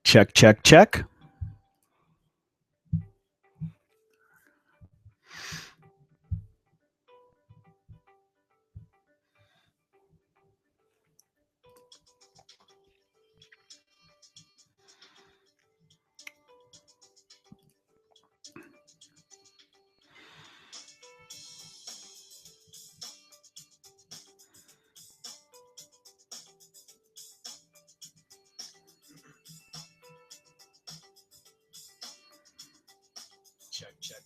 Check, check, check. Check, check.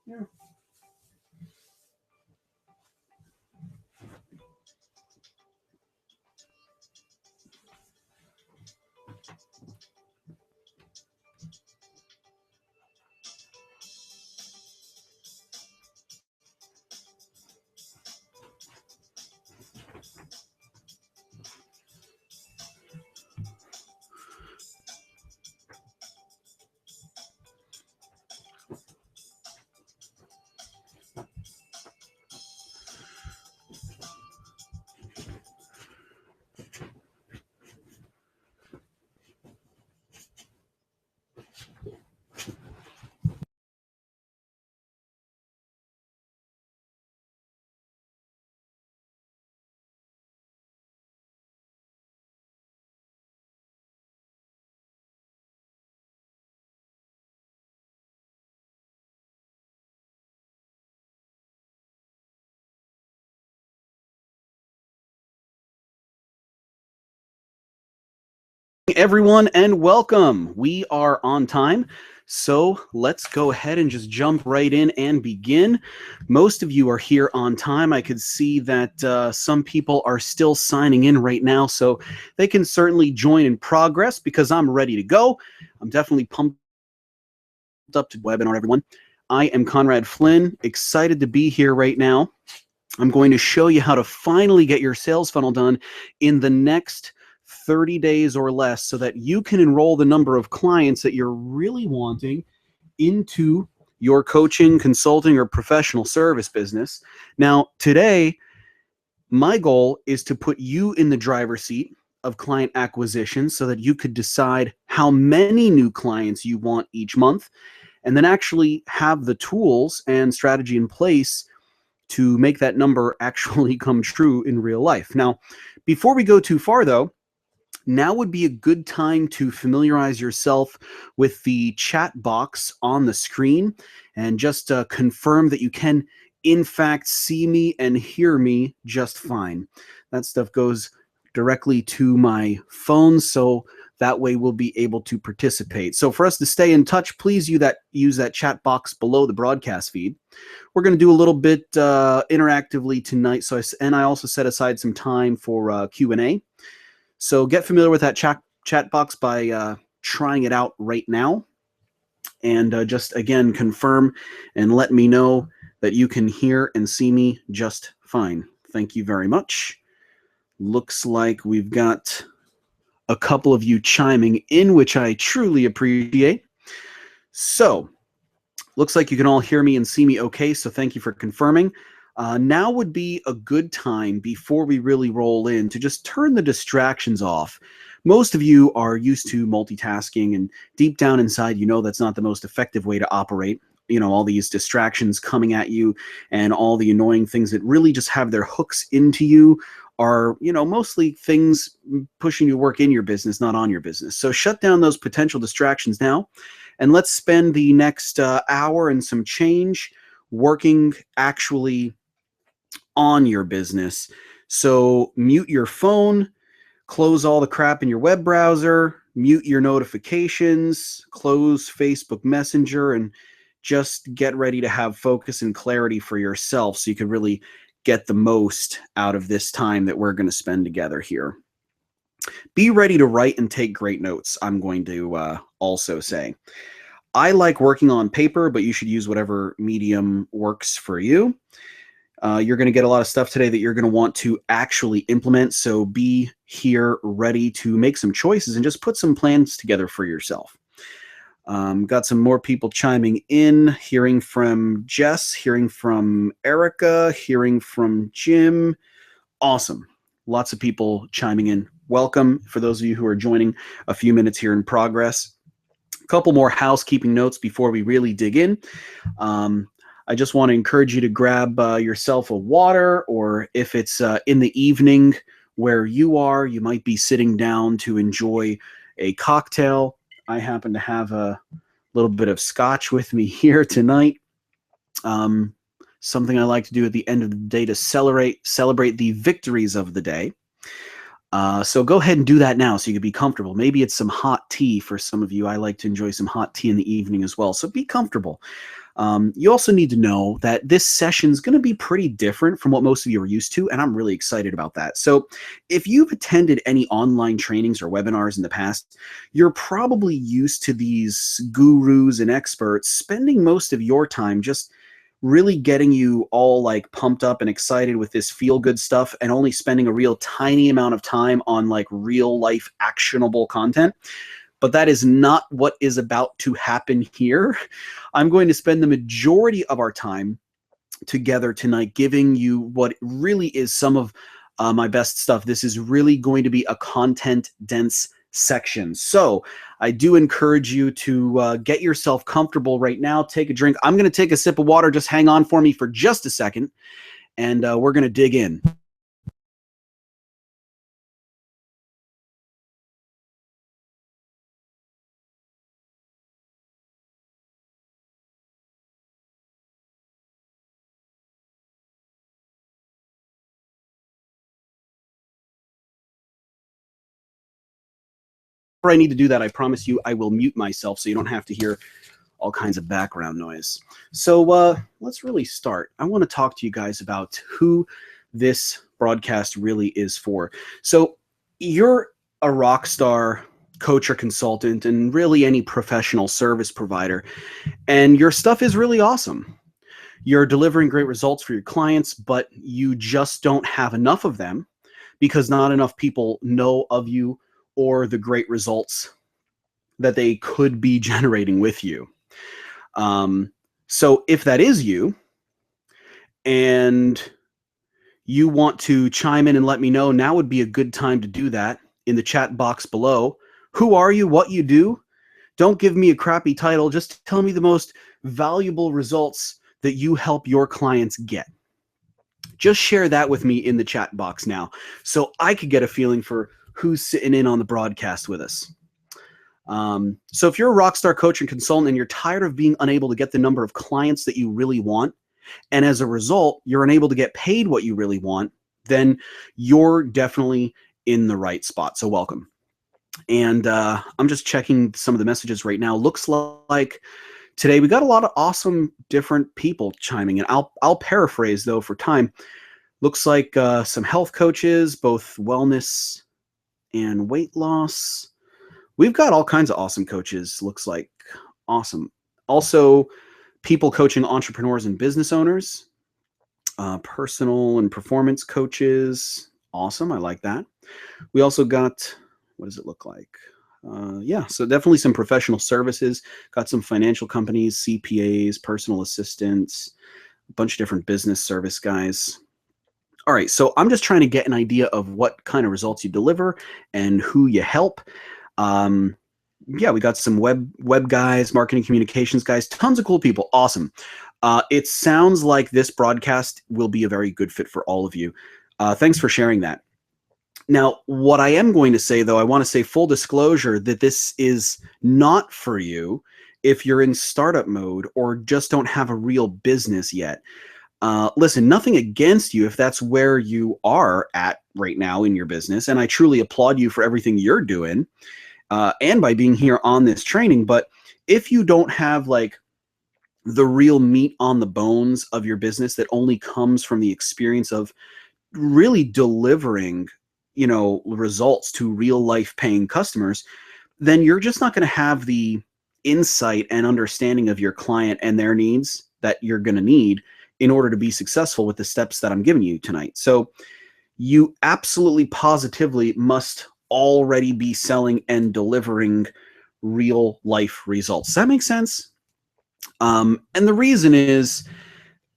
Yeah. Everyone, and welcome. We are on time, so let's go ahead and just jump right in and begin. Most of you are here on time. I could see that some people are still signing in right now, so they can certainly join in progress because I'm ready to go. I'm definitely pumped up to webinar, everyone. I am Conrad Flynn, excited to be here right now. I'm going to show you how to finally get your sales funnel done in the next 30 days or less so that you can enroll the number of clients that you're really wanting into your coaching, consulting, or professional service business. Now, today, my goal is to put you in the driver's seat of client acquisition so that you could decide how many new clients you want each month and then actually have the tools and strategy in place to make that number actually come true in real life. Now, before we go too far though, now would be a good time to familiarize yourself with the chat box on the screen and just confirm that you can in fact see me and hear me just fine. That stuff goes directly to my phone, so that way we'll be able to participate. So for us to stay in touch, please use that chat box below the broadcast feed. We're going to do a little bit interactively tonight, and I also set aside some time for Q&A. So get familiar with that chat box by trying it out right now. And just, again, confirm and let me know that you can hear and see me just fine. Thank you very much. Looks like we've got a couple of you chiming in, which I truly appreciate. So, looks like you can all hear me and see me okay, so thank you for confirming. Now would be a good time, before we really roll in, to just turn the distractions off. Most of you are used to multitasking, and deep down inside, you know that's not the most effective way to operate. You know, all these distractions coming at you and all the annoying things that really just have their hooks into you are, you know, mostly things pushing you to work in your business, not on your business. So shut down those potential distractions now, and let's spend the next hour and some change working actually on your business. So mute your phone, close all the crap in your web browser, mute your notifications, close Facebook Messenger, and just get ready to have focus and clarity for yourself so you can really get the most out of this time that we're going to spend together here. Be ready to write and take great notes, I'm going to also say. I like working on paper, but you should use whatever medium works for you. You're going to get a lot of stuff today that you're going to want to actually implement, so be here ready to make some choices and just put some plans together for yourself. Got some more people chiming in, hearing from Jess, hearing from Erica, hearing from Jim. Awesome. Lots of people chiming in. Welcome for those of you who are joining a few minutes here in progress. A couple more housekeeping notes before we really dig in. I just want to encourage you to grab yourself a water, or if it's in the evening where you are, you might be sitting down to enjoy a cocktail. I happen to have a little bit of scotch with me here tonight. Something I like to do at the end of the day to celebrate the victories of the day. So go ahead and do that now so you can be comfortable. Maybe it's some hot tea for some of you. I like to enjoy some hot tea in the evening as well. So be comfortable. You also need to know that this session is going to be pretty different from what most of you are used to, and I'm really excited about that. So if you've attended any online trainings or webinars in the past, you're probably used to these gurus and experts spending most of your time just really getting you all like pumped up and excited with this feel-good stuff, and only spending a real tiny amount of time on like real life actionable content. But that is not what is about to happen here. I'm going to spend the majority of our time together tonight giving you what really is some of my best stuff. This is really going to be a content-dense section. So I do encourage you to get yourself comfortable right now. Take a drink. I'm going to take a sip of water. Just hang on for me for just a second, and we're going to dig in. Before I need to do that, I promise you I will mute myself so you don't have to hear all kinds of background noise. So let's really start. I want to talk to you guys about who this broadcast really is for. So you're a rock star coach or consultant, and really any professional service provider, and your stuff is really awesome. You're delivering great results for your clients, but you just don't have enough of them because not enough people know of you or the great results that they could be generating with you. So if that is you, and you want to chime in and let me know, now would be a good time to do that in the chat box below. Who are you? What you do? Don't give me a crappy title. Just tell me the most valuable results that you help your clients get. just share that with me in the chat box now so I could get a feeling for who's sitting in on the broadcast with us. So if you're a rockstar coach and consultant and you're tired of being unable to get the number of clients that you really want, and as a result, you're unable to get paid what you really want, then you're definitely in the right spot. So welcome. And I'm just checking some of the messages right now. Looks like today we got a lot of awesome different people chiming in. I'll paraphrase though for time. Looks like some health coaches, both wellness and weight loss. We've got all kinds of awesome coaches. Looks like awesome. Also, people coaching entrepreneurs and business owners, personal and performance coaches. Awesome. I like that. We also got, what does it look like? Yeah, so definitely some professional services, got some financial companies, CPAs, personal assistants, a bunch of different business service guys. All right, so I'm just trying to get an idea of what kind of results you deliver and who you help. Yeah, we got some web guys, marketing communications guys, tons of cool people. Awesome. It sounds like this broadcast will be a very good fit for all of you. Thanks for sharing that. Now, what I am going to say, though, I want to say full disclosure that this is not for you if you're in startup mode or just don't have a real business yet. Listen, nothing against you if that's where you are at right now in your business, and I truly applaud you for everything you're doing and by being here on this training. But if you don't have like the real meat on the bones of your business that only comes from the experience of really delivering, results to real life paying customers, then you're just not going to have the insight and understanding of your client and their needs that you're going to need in order to be successful with the steps that I'm giving you tonight. So you absolutely positively must already be selling and delivering real life results. Does that make sense? And the reason is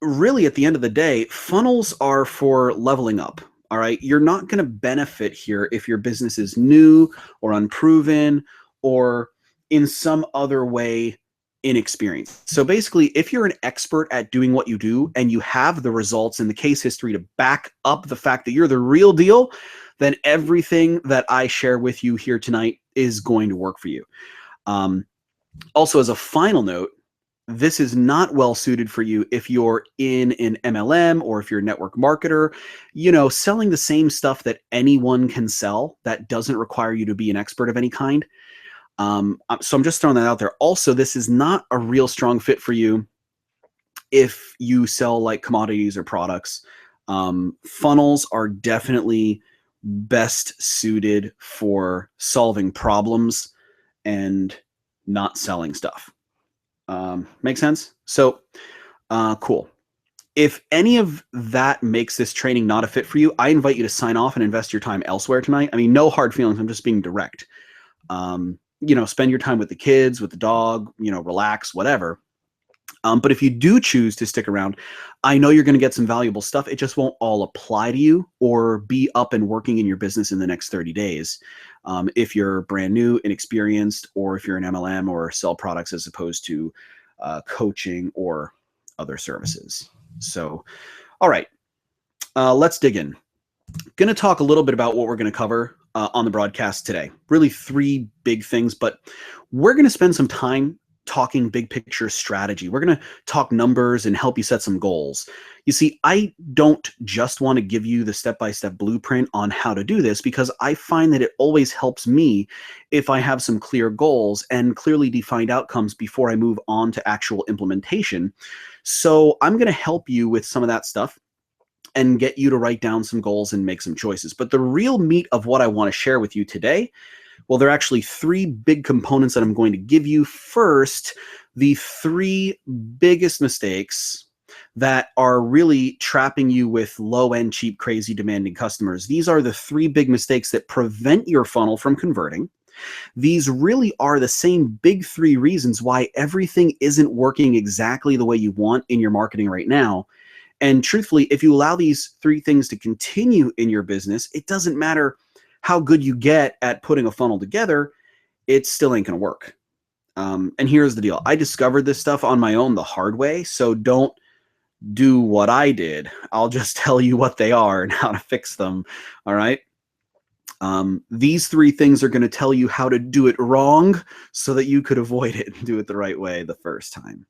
really at the end of the day, funnels are for leveling up. All right. You're not going to benefit here if your business is new or unproven or in some other way inexperienced. So basically, if you're an expert at doing what you do and you have the results and the case history to back up the fact that you're the real deal, then everything that I share with you here tonight is going to work for you. Also, as a final note, this is not well suited for you if you're in an MLM or if you're a network marketer, selling the same stuff that anyone can sell that doesn't require you to be an expert of any kind. So I'm just throwing that out there. Also, this is not a real strong fit for you if you sell like commodities or products. Funnels are definitely best suited for solving problems and not selling stuff. Make sense? So, cool. If any of that makes this training not a fit for you, I invite you to sign off and invest your time elsewhere tonight. I mean, no hard feelings. I'm just being direct. Spend your time with the kids, with the dog, relax, whatever. But if you do choose to stick around, I know you're going to get some valuable stuff. It just won't all apply to you or be up and working in your business in the next 30 days. If you're brand new, inexperienced, or if you're an MLM or sell products as opposed to coaching or other services. So, all right, let's dig in. Going to talk a little bit about what we're going to cover on the broadcast today. Really 3 big things, but we're going to spend some time talking big picture strategy. We're going to talk numbers and help you set some goals. You see, I don't just want to give you the step-by-step blueprint on how to do this because I find that it always helps me if I have some clear goals and clearly defined outcomes before I move on to actual implementation. So I'm going to help you with some of that stuff and get you to write down some goals and make some choices. But the real meat of what I want to share with you today, well, there are actually 3 big components that I'm going to give you. First, the 3 biggest mistakes that are really trapping you with low-end, cheap, crazy, demanding customers. These are the 3 big mistakes that prevent your funnel from converting. These really are the same big 3 reasons why everything isn't working exactly the way you want in your marketing right now. And truthfully, if you allow these 3 things to continue in your business, it doesn't matter how good you get at putting a funnel together, it still ain't going to work. And here's the deal. I discovered this stuff on my own the hard way, so don't do what I did. I'll just tell you what they are and how to fix them. All right. These three things are going to tell you how to do it wrong so that you could avoid it and do it the right way the first time.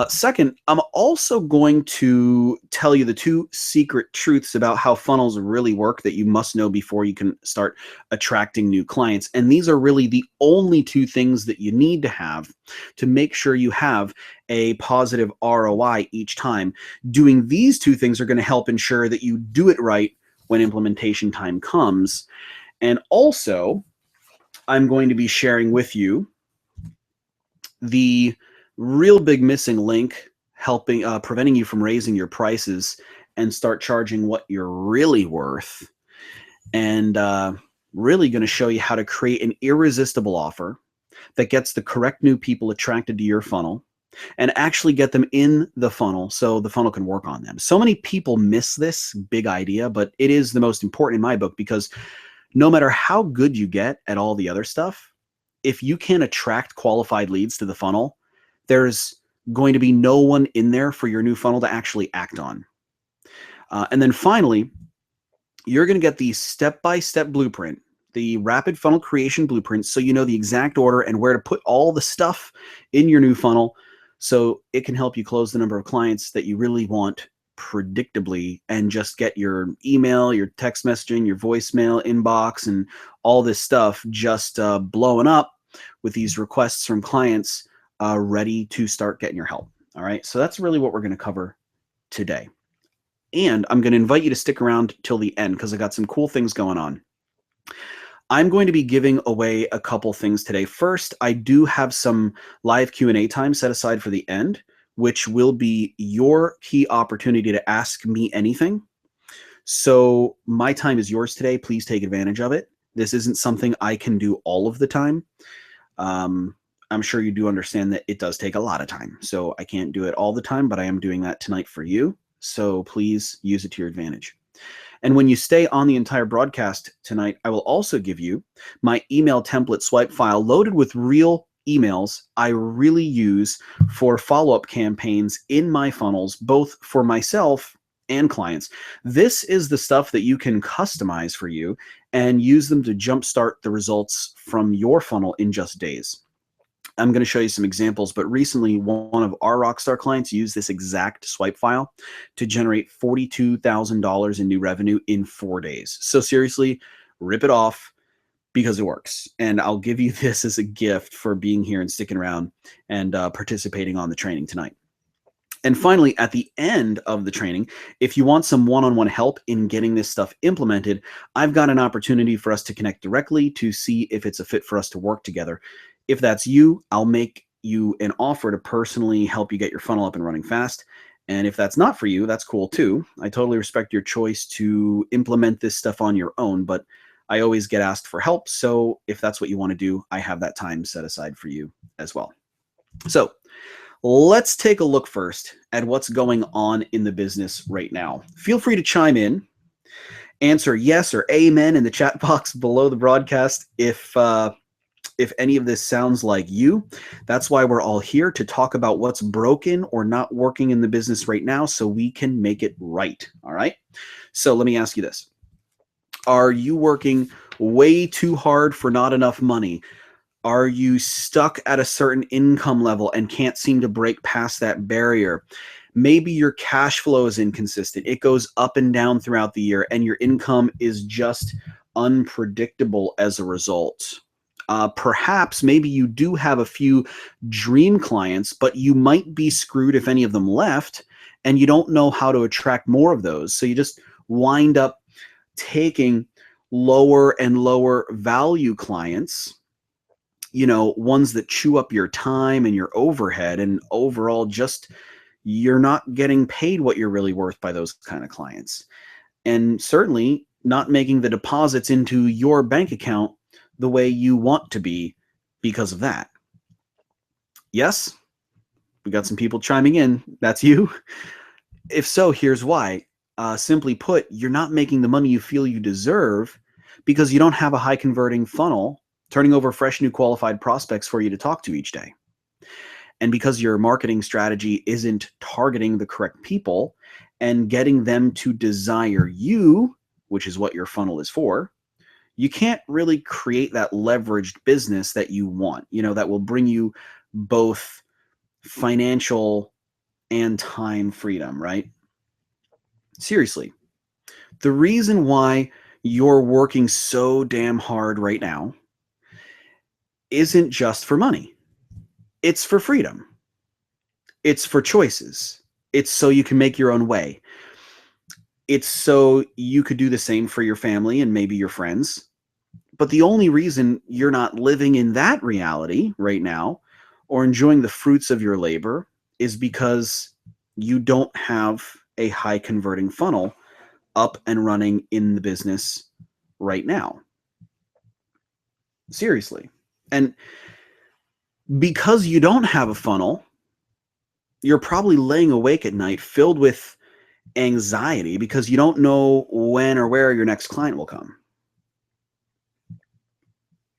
Second, I'm also going to tell you the two secret truths about how funnels really work that you must know before you can start attracting new clients. And these are really the only two things that you need to have to make sure you have a positive ROI each time. Doing these two things are going to help ensure that you do it right when implementation time comes. And also, I'm going to be sharing with you the real big missing link helping preventing you from raising your prices and start charging what you're really worth, and really going to show you how to create an irresistible offer that gets the correct new people attracted to your funnel and actually get them in the funnel so the funnel can work on them. So many people miss this big idea, but it is the most important in my book, because no matter how good you get at all the other stuff, if you can't attract qualified leads to the funnel, there's going to be no one in there for your new funnel to actually act on. And then finally, you're going to get the step-by-step blueprint, the rapid funnel creation blueprint, so you know the exact order and where to put all the stuff in your new funnel so it can help you close the number of clients that you really want predictably and just get your email, your text messaging, your voicemail inbox, and all this stuff just blowing up with these requests from clients ready to start getting your help. All right, so that's really what we're going to cover today. And I'm going to invite you to stick around till the end because I got some cool things going on. I'm going to be giving away a couple things today. First, I do have some live Q&A time set aside for the end, which will be your key opportunity to ask me anything. So my time is yours today. Please take advantage of it. This isn't something I can do all of the time. I'm sure you do understand that it does take a lot of time. So I can't do it all the time, but I am doing that tonight for you. So please use it to your advantage. And when you stay on the entire broadcast tonight, I will also give you my email template swipe file loaded with real emails I really use for follow-up campaigns in my funnels, both for myself and clients. This is the stuff that you can customize for you and use them to jumpstart the results from your funnel in just days. I'm going to show you some examples, but recently one of our Rockstar clients used this exact swipe file to generate $42,000 in new revenue in 4 days. So seriously, rip it off because it works. And I'll give you this as a gift for being here and sticking around and participating on the training tonight. And finally, at the end of the training, if you want some one-on-one help in getting this stuff implemented, I've got an opportunity for us to connect directly to see if it's a fit for us to work together. If that's you, I'll make you an offer to personally help you get your funnel up and running fast. And if that's not for you, that's cool too. I totally respect your choice to implement this stuff on your own, but I always get asked for help. So if that's what you want to do, I have that time set aside for you as well. So let's take a look first at what's going on in the business right now. Feel free to chime in, answer yes or amen in the chat box below the broadcast if any of this sounds like you. That's why we're all here, to talk about what's broken or not working in the business right now so we can make it right. All right. So let me ask you this. Are you working way too hard for not enough money? Are you stuck at a certain income level and can't seem to break past that barrier? Maybe your cash flow is inconsistent. It goes up and down throughout the year and your income is just unpredictable as a result. Perhaps maybe you do have a few dream clients, but you might be screwed if any of them left, and you don't know how to attract more of those. So you just wind up taking lower and lower value clients, you know, ones that chew up your time and your overhead, and overall just you're not getting paid what you're really worth by those kind of clients. And certainly not making the deposits into your bank account the way you want to be because of that. Yes, we got some people chiming in. That's you. If so, here's why. Simply put, you're not making the money you feel you deserve because you don't have a high converting funnel turning over fresh new qualified prospects for you to talk to each day. And because your marketing strategy isn't targeting the correct people and getting them to desire you, which is what your funnel is for, you can't really create that leveraged business that you want, that will bring you both financial and time freedom, right? Seriously, the reason why you're working so damn hard right now isn't just for money. It's for freedom. It's for choices. It's so you can make your own way. It's so you could do the same for your family and maybe your friends. But the only reason you're not living in that reality right now or enjoying the fruits of your labor is because you don't have a high converting funnel up and running in the business right now. Seriously. And because you don't have a funnel, you're probably laying awake at night filled with anxiety because you don't know when or where your next client will come.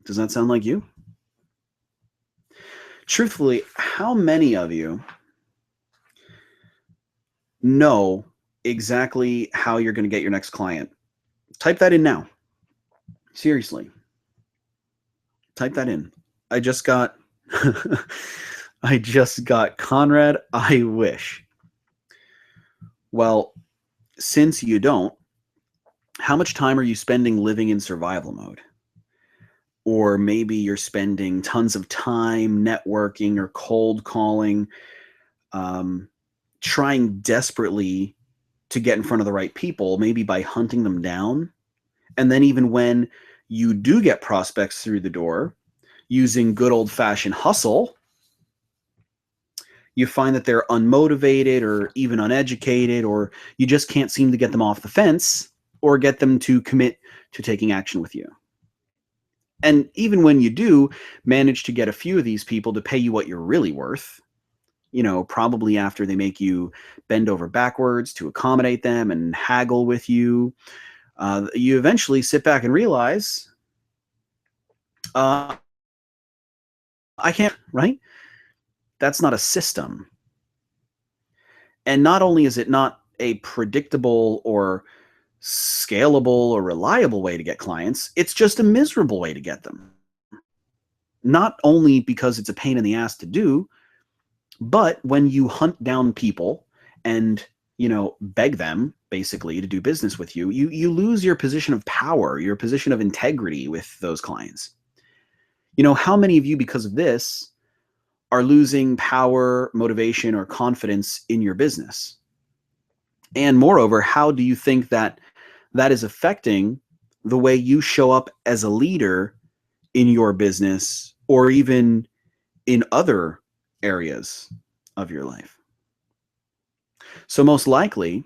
Does that sound like you? Truthfully, how many of you know exactly how you're going to get your next client? Type that in now. Seriously. Type that in. I just got Conrad, I wish. Well, since you don't, how much time are you spending living in survival mode? Or maybe you're spending tons of time networking or cold calling, trying desperately to get in front of the right people, maybe by hunting them down. And then even when you do get prospects through the door, using good old-fashioned hustle, you find that they're unmotivated or even uneducated, or you just can't seem to get them off the fence or get them to commit to taking action with you. And even when you do manage to get a few of these people to pay you what you're really worth, probably after they make you bend over backwards to accommodate them and haggle with you, you eventually sit back and realize, I can't, right? That's not a system. And not only is it not a predictable or scalable or reliable way to get clients, it's just a miserable way to get them. Not only because it's a pain in the ass to do, but when you hunt down people and, beg them basically to do business with you, you lose your position of power, your position of integrity with those clients. How many of you, because of this, are losing power, motivation, or confidence in your business? And moreover, how do you think that that is affecting the way you show up as a leader in your business or even in other areas of your life? So most likely,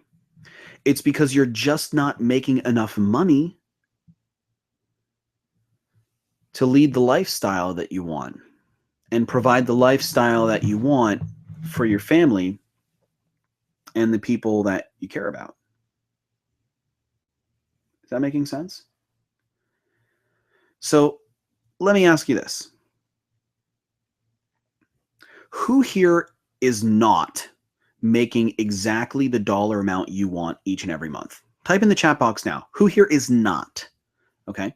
it's because you're just not making enough money to lead the lifestyle that you want and provide the lifestyle that you want for your family and the people that you care about. Is that making sense? So let me ask you this. Who here is not making exactly the dollar amount you want each and every month? Type in the chat box now. Who here is not? Okay.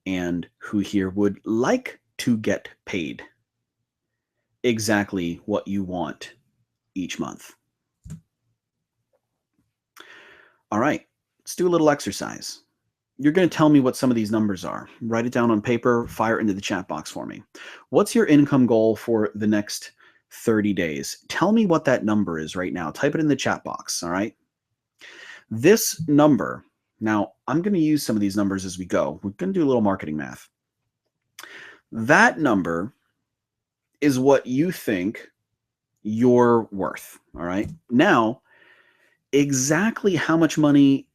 And who here would like to get paid exactly what you want each month? All right, let's do a little exercise. You're going to tell me what some of these numbers are. Write it down on paper, fire it into the chat box for me. What's your income goal for the next 30 days? Tell me what that number is right now. Type it in the chat box, all right? This number, now I'm going to use some of these numbers as we go. We're going to do a little marketing math. That number is what you think you're worth, all right? Now, exactly how much money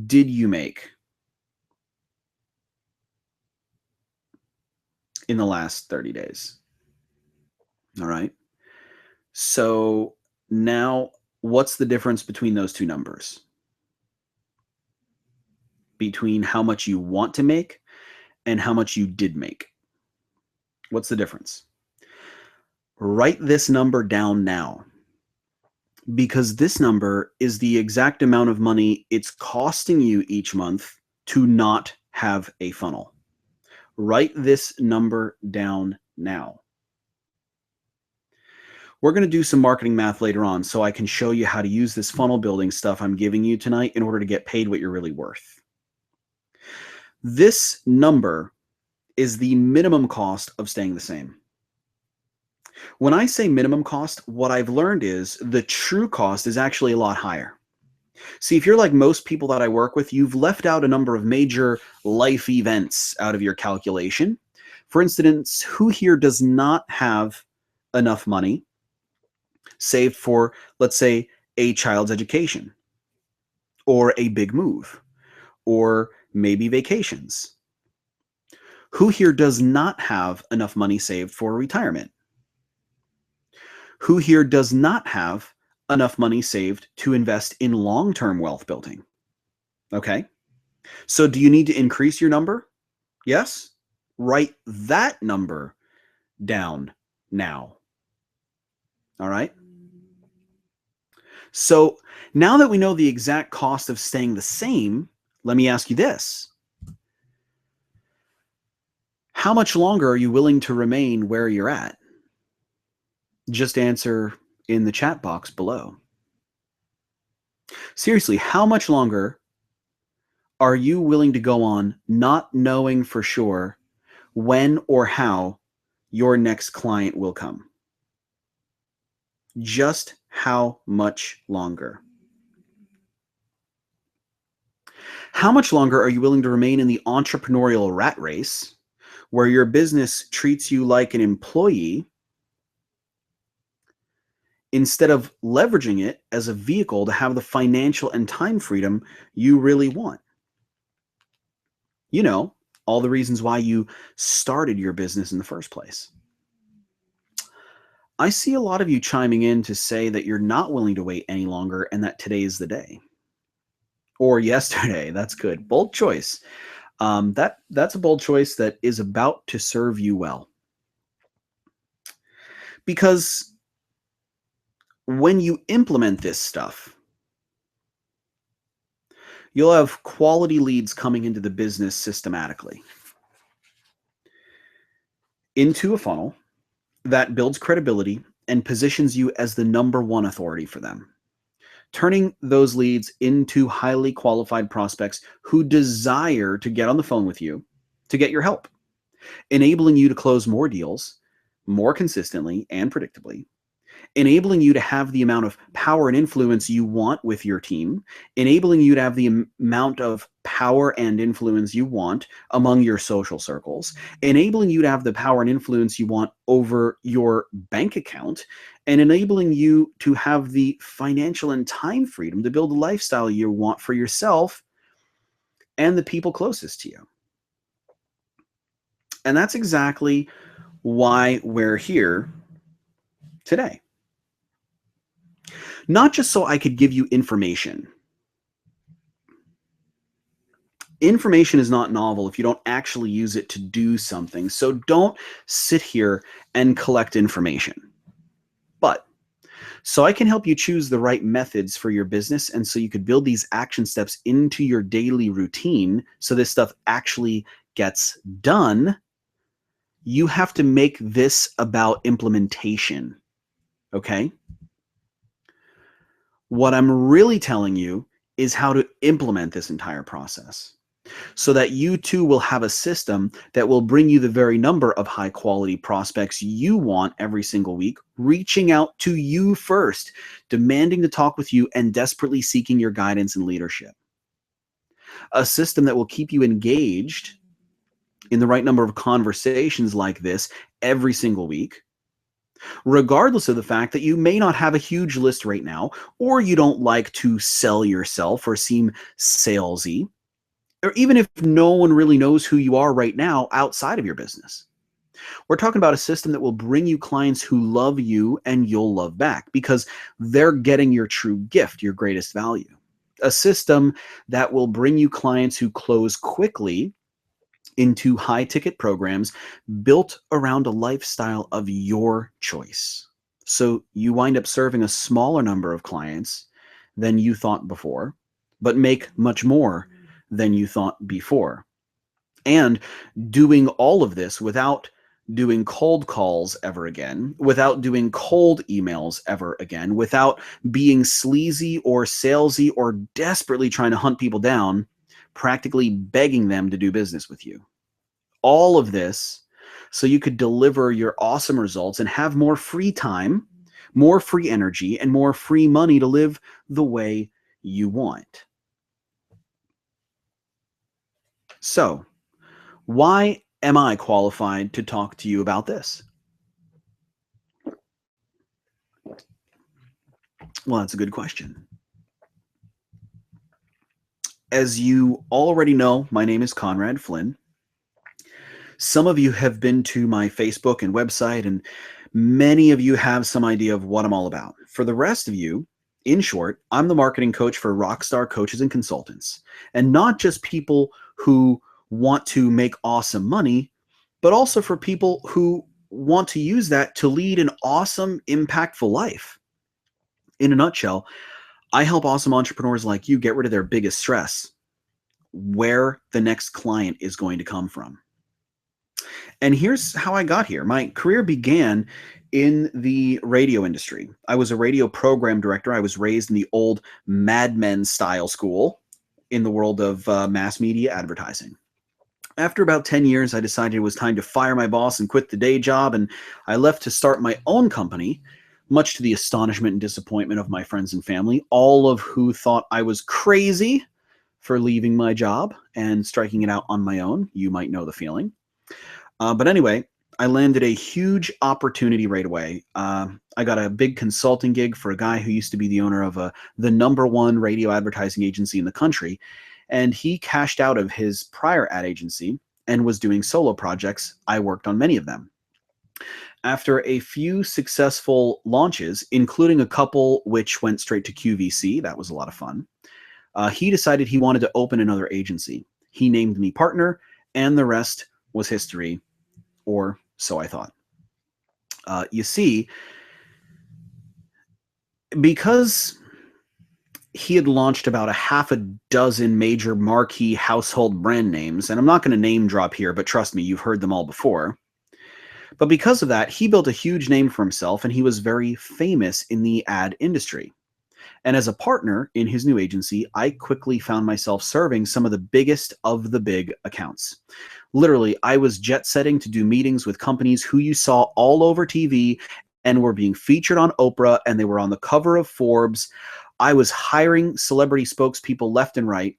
did you make in the last 30 days? All right. So now what's the difference between those two numbers? Between how much you want to make and how much you did make. What's the difference? Write this number down now, because this number is the exact amount of money it's costing you each month to not have a funnel. Write this number down now. We're going to do some marketing math later on so I can show you how to use this funnel building stuff I'm giving you tonight in order to get paid what you're really worth. This number is the minimum cost of staying the same. When I say minimum cost, what I've learned is the true cost is actually a lot higher. See, if you're like most people that I work with, you've left out a number of major life events out of your calculation. For instance, who here does not have enough money saved for, let's say, a child's education, or a big move, or maybe vacations? Who here does not have enough money saved for retirement? Who here does not have enough money saved to invest in long-term wealth building? Okay. So do you need to increase your number? Yes. Write that number down now. All right. So now that we know the exact cost of staying the same, let me ask you this. How much longer are you willing to remain where you're at? Just answer in the chat box below. Seriously, how much longer are you willing to go on not knowing for sure when or how your next client will come? Just how much longer? How much longer are you willing to remain in the entrepreneurial rat race where your business treats you like an employee instead of leveraging it as a vehicle to have the financial and time freedom you really want? You know, all the reasons why you started your business in the first place. I see a lot of you chiming in to say that you're not willing to wait any longer and that today is the day. Or yesterday. That's good. Bold choice. That's a bold choice that is about to serve you well. Because when you implement this stuff, you'll have quality leads coming into the business systematically into a funnel that builds credibility and positions you as the #1 authority for them, turning those leads into highly qualified prospects who desire to get on the phone with you to get your help, enabling you to close more deals more consistently and predictably, enabling you to have the amount of power and influence you want with your team, enabling you to have the amount of power and influence you want among your social circles, enabling you to have the power and influence you want over your bank account, and enabling you to have the financial and time freedom to build the lifestyle you want for yourself and the people closest to you. And that's exactly why we're here today. Not just so I could give you information. Information is not novel if you don't actually use it to do something. So don't sit here and collect information. But so I can help you choose the right methods for your business, and so you could build these action steps into your daily routine so this stuff actually gets done, you have to make this about implementation. Okay? What I'm really telling you is how to implement this entire process so that you too will have a system that will bring you the very number of high quality prospects you want every single week, reaching out to you first, demanding to talk with you and desperately seeking your guidance and leadership. A system that will keep you engaged in the right number of conversations like this every single week, regardless of the fact that you may not have a huge list right now, or you don't like to sell yourself or seem salesy, or even if no one really knows who you are right now outside of your business. We're talking about a system that will bring you clients who love you and you'll love back because they're getting your true gift, your greatest value. A system that will bring you clients who close quickly into high-ticket programs built around a lifestyle of your choice. So you wind up serving a smaller number of clients than you thought before, but make much more than you thought before. And doing all of this without doing cold calls ever again, without doing cold emails ever again, without being sleazy or salesy or desperately trying to hunt people down, practically begging them to do business with you. All of this so you could deliver your awesome results and have more free time, more free energy, and more free money to live the way you want. So, why am I qualified to talk to you about this? Well, that's a good question. As you already know, my name is Conrad Flynn. Some of you have been to my Facebook and website, and many of you have some idea of what I'm all about. For the rest of you, in short, I'm the marketing coach for rockstar coaches and consultants, and not just people who want to make awesome money, but also for people who want to use that to lead an awesome, impactful life. In a nutshell, I help awesome entrepreneurs like you get rid of their biggest stress, where the next client is going to come from. And here's how I got here. My career began in the radio industry. I was a radio program director. I was raised in the old Mad Men style school in the world of mass media advertising. After about 10 years, I decided it was time to fire my boss and quit the day job, and I left to start my own company, much to the astonishment and disappointment of my friends and family, all of who thought I was crazy for leaving my job and striking it out on my own. You might know the feeling. But anyway, I landed a huge opportunity right away. I got a big consulting gig for a guy who used to be the owner of the #1 radio advertising agency in the country. And he cashed out of his prior ad agency and was doing solo projects. I worked on many of them. After a few successful launches, including a couple which went straight to QVC, that was a lot of fun, he decided he wanted to open another agency. He named me partner, and the rest was history, or so I thought. You see, because he had launched about a half a dozen major marquee household brand names, and I'm not going to name drop here, but trust me, you've heard them all before. But because of that, he built a huge name for himself, and he was very famous in the ad industry. And as a partner in his new agency, I quickly found myself serving some of the biggest of the big accounts. Literally, I was jet setting to do meetings with companies who you saw all over TV and were being featured on Oprah, and they were on the cover of Forbes. I was hiring celebrity spokespeople left and right,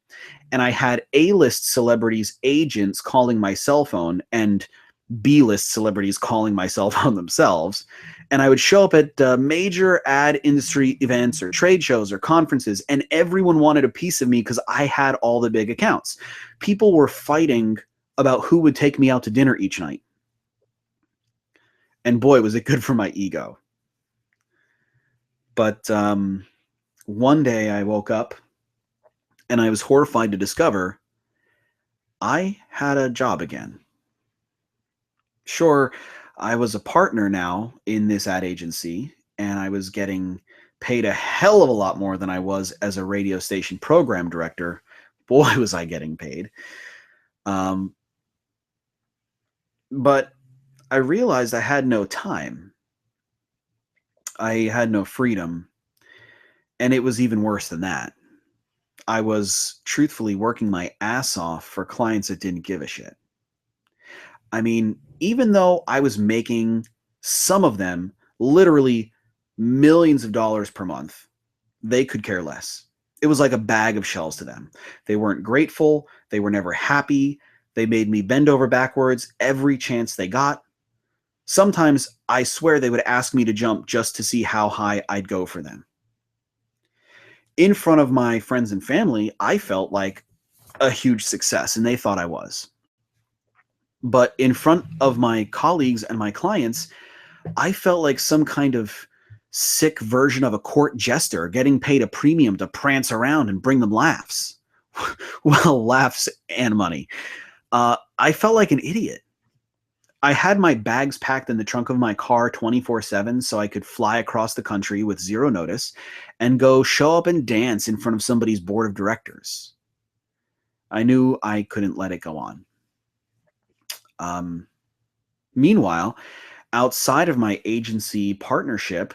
and I had A-list celebrities' agents calling my cell phone and B-list celebrities calling my cell phone themselves. And I would show up at major ad industry events or trade shows or conferences, and everyone wanted a piece of me because I had all the big accounts. People were fighting about who would take me out to dinner each night. And boy, was it good for my ego. But one day I woke up and I was horrified to discover I had a job again. Sure, I was a partner now in this ad agency, and I was getting paid a hell of a lot more than I was as a radio station program director. Boy, was I getting paid. But I realized I had no time. I had no freedom. And it was even worse than that. I was truthfully working my ass off for clients that didn't give a shit. I mean, even though I was making some of them literally millions of dollars per month, they could care less. It was like a bag of shells to them. They weren't grateful. They were never happy. They made me bend over backwards every chance they got. Sometimes I swear they would ask me to jump just to see how high I'd go for them. In front of my friends and family, I felt like a huge success, and they thought I was. But in front of my colleagues and my clients, I felt like some kind of sick version of a court jester getting paid a premium to prance around and bring them laughs. Well, laughs and money. I felt like an idiot. I had my bags packed in the trunk of my car 24/7 so I could fly across the country with zero notice and go show up and dance in front of somebody's board of directors. I knew I couldn't let it go on. Um, Meanwhile, outside of my agency partnership,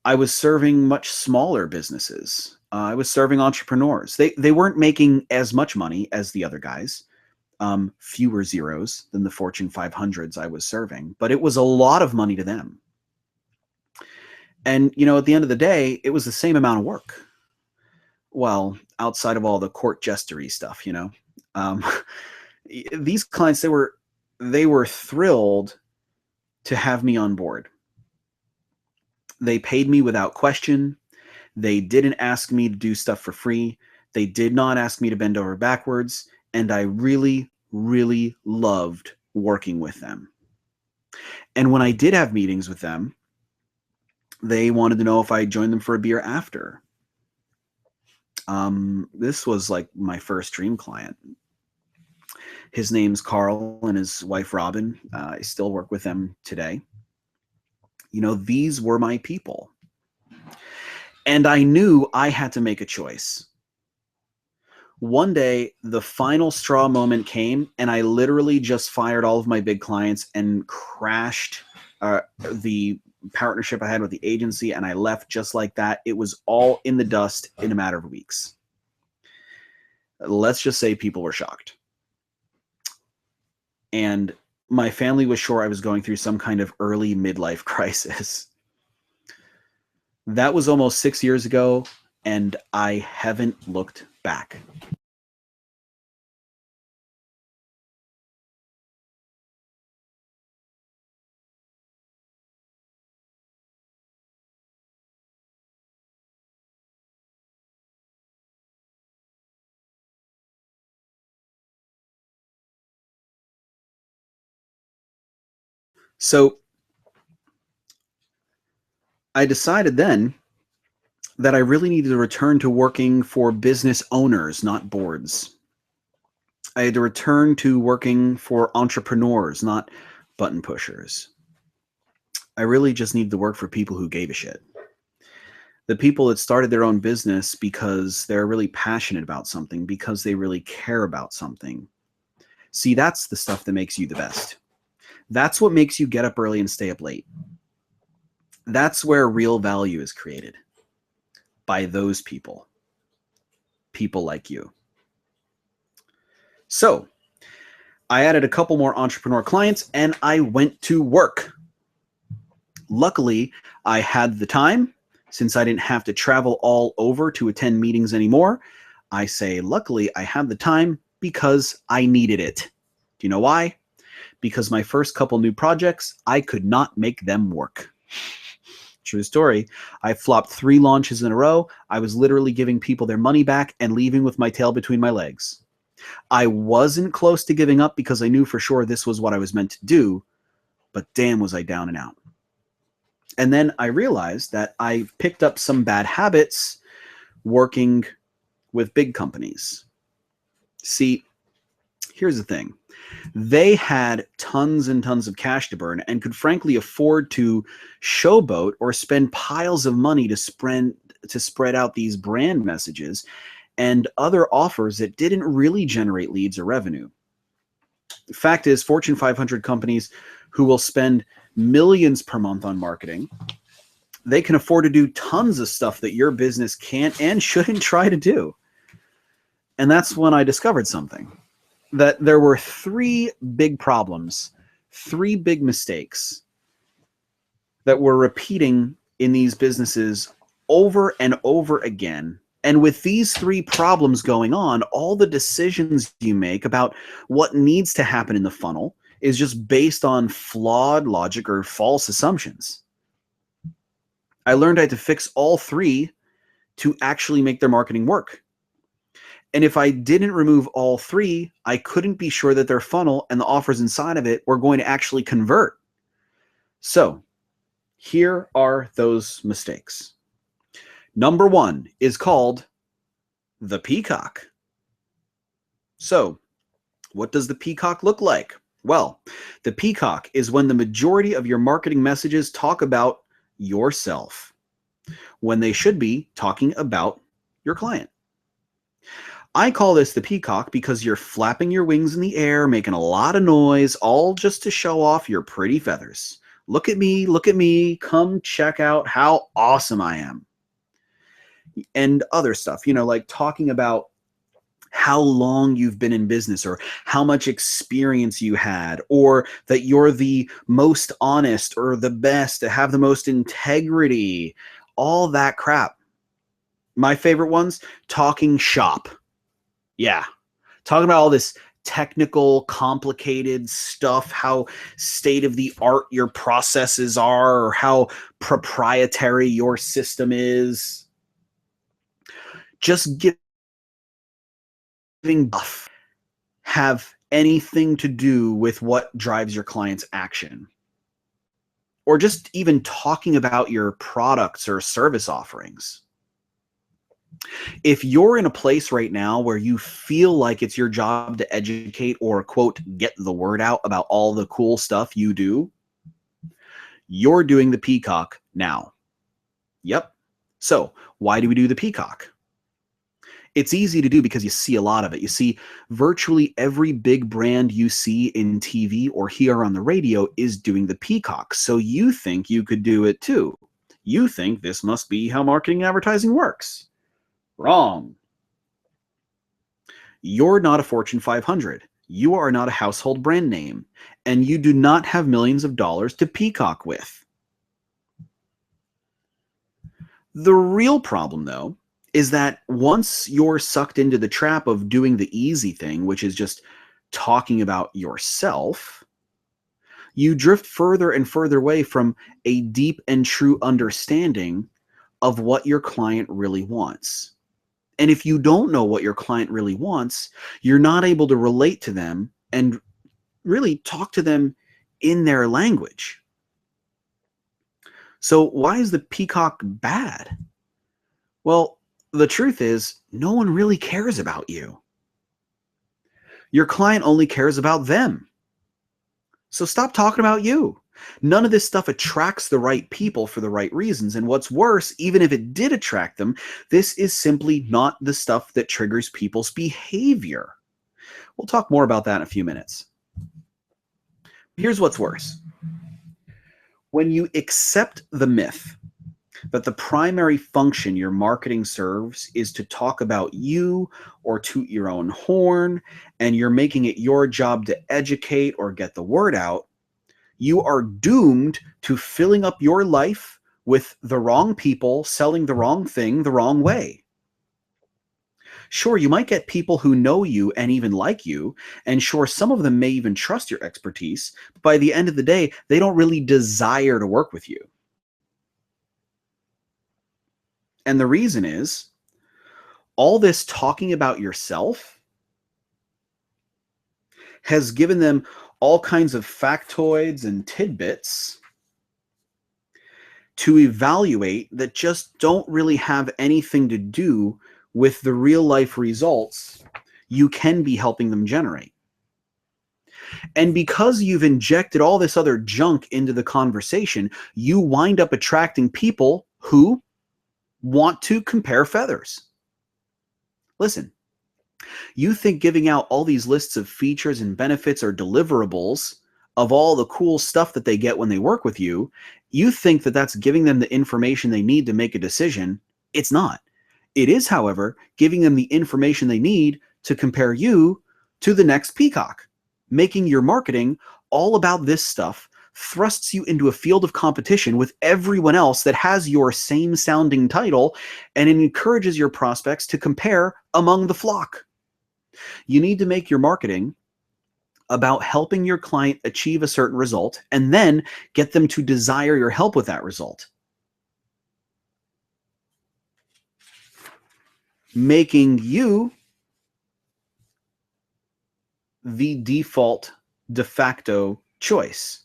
I was serving much smaller businesses. I was serving entrepreneurs. They weren't making as much money as the other guys, fewer zeros than the Fortune 500s I was serving, but it was a lot of money to them. And, at the end of the day, it was the same amount of work. Well, outside of all the court jestery stuff, um, these clients, they were thrilled to have me on board. They paid me without question. They didn't ask me to do stuff for free. They did not ask me to bend over backwards. And I really, really loved working with them. And when I did have meetings with them, they wanted to know if I joined them for a beer after. This was like my first dream client. His name's Carl and his wife, Robin. I still work with them today. These were my people. And I knew I had to make a choice. One day, the final straw moment came, and I literally just fired all of my big clients and crashed the partnership I had with the agency, and I left just like that. It was all in the dust in a matter of weeks. Let's just say people were shocked. And my family was sure I was going through some kind of early midlife crisis. That was almost 6 years ago, and I haven't looked back. So I decided then that I really needed to return to working for business owners, not boards. I had to return to working for entrepreneurs, not button pushers. I really just needed to work for people who gave a shit. The people that started their own business because they're really passionate about something, because they really care about something. See, that's the stuff that makes you the best. That's what makes you get up early and stay up late. That's where real value is created. By those people. People like you. So, I added a couple more entrepreneur clients and I went to work. Luckily, I had the time since I didn't have to travel all over to attend meetings anymore. I say, luckily, I had the time because I needed it. Do you know why? Because my first couple new projects, I could not make them work. True story. I flopped 3 launches in a row. I was literally giving people their money back and leaving with my tail between my legs. I wasn't close to giving up because I knew for sure this was what I was meant to do, but damn was I down and out. And then I realized that I picked up some bad habits working with big companies. See, here's the thing. They had tons and tons of cash to burn and could frankly afford to showboat or spend piles of money to spread out these brand messages and other offers that didn't really generate leads or revenue. The fact is, Fortune 500 companies who will spend millions per month on marketing, they can afford to do tons of stuff that your business can't and shouldn't try to do. And that's when I discovered something. That there were 3 big problems, 3 big mistakes that were repeating in these businesses over and over again. And with these 3 problems going on, all the decisions you make about what needs to happen in the funnel is just based on flawed logic or false assumptions. I learned I had to fix all 3 to actually make their marketing work. And if I didn't remove all 3, I couldn't be sure that their funnel and the offers inside of it were going to actually convert. So here are those mistakes. Number 1 is called the peacock. So What does the peacock look like? Well, the peacock is when the majority of your marketing messages talk about yourself, when they should be talking about your client. I call this the peacock because you're flapping your wings in the air, making a lot of noise, all just to show off your pretty feathers. Look at me, come check out how awesome I am. And other stuff, like talking about how long you've been in business or how much experience you had, or that you're the most honest or the best, to have the most integrity, all that crap. My favorite ones, talking shop. Yeah. Talking about all this technical, complicated stuff, how state of the art your processes are, or how proprietary your system is. Just giving buff have anything to do with what drives your client's action. Or just even talking about your products or service offerings. If you're in a place right now where you feel like it's your job to educate or, quote, get the word out about all the cool stuff you do, you're doing the peacock now. Yep. So why do we do the peacock? It's easy to do because you see a lot of it. You see virtually every big brand you see in TV or hear on the radio is doing the peacock. So you think you could do it too. You think this must be how marketing and advertising works. Wrong. You're not a Fortune 500. You are not a household brand name, and you do not have millions of dollars to peacock with. The real problem, though, is that once you're sucked into the trap of doing the easy thing, which is just talking about yourself, you drift further and further away from a deep and true understanding of what your client really wants. And if you don't know what your client really wants, you're not able to relate to them and really talk to them in their language. So why is the peacock bad? Well, the truth is, no one really cares about you. Your client only cares about them. So stop talking about you. None of this stuff attracts the right people for the right reasons. And what's worse, even if it did attract them, this is simply not the stuff that triggers people's behavior. We'll talk more about that in a few minutes. Here's what's worse. When you accept the myth that the primary function your marketing serves is to talk about you or toot your own horn, and you're making it your job to educate or get the word out, you are doomed to filling up your life with the wrong people selling the wrong thing the wrong way. Sure, you might get people who know you and even like you, and sure, some of them may even trust your expertise, but by the end of the day, they don't really desire to work with you. And the reason is, all this talking about yourself has given them all kinds of factoids and tidbits to evaluate that just don't really have anything to do with the real life results you can be helping them generate. And because you've injected all this other junk into the conversation, you wind up attracting people who want to compare feathers. Listen, you think giving out all these lists of features and benefits or deliverables of all the cool stuff that they get when they work with you, you think that that's giving them the information they need to make a decision. It's not. It is, however, giving them the information they need to compare you to the next peacock. Making your marketing all about this stuff thrusts you into a field of competition with everyone else that has your same sounding title, and it encourages your prospects to compare among the flock. You need to make your marketing about helping your client achieve a certain result and then get them to desire your help with that result. Making you the default de facto choice.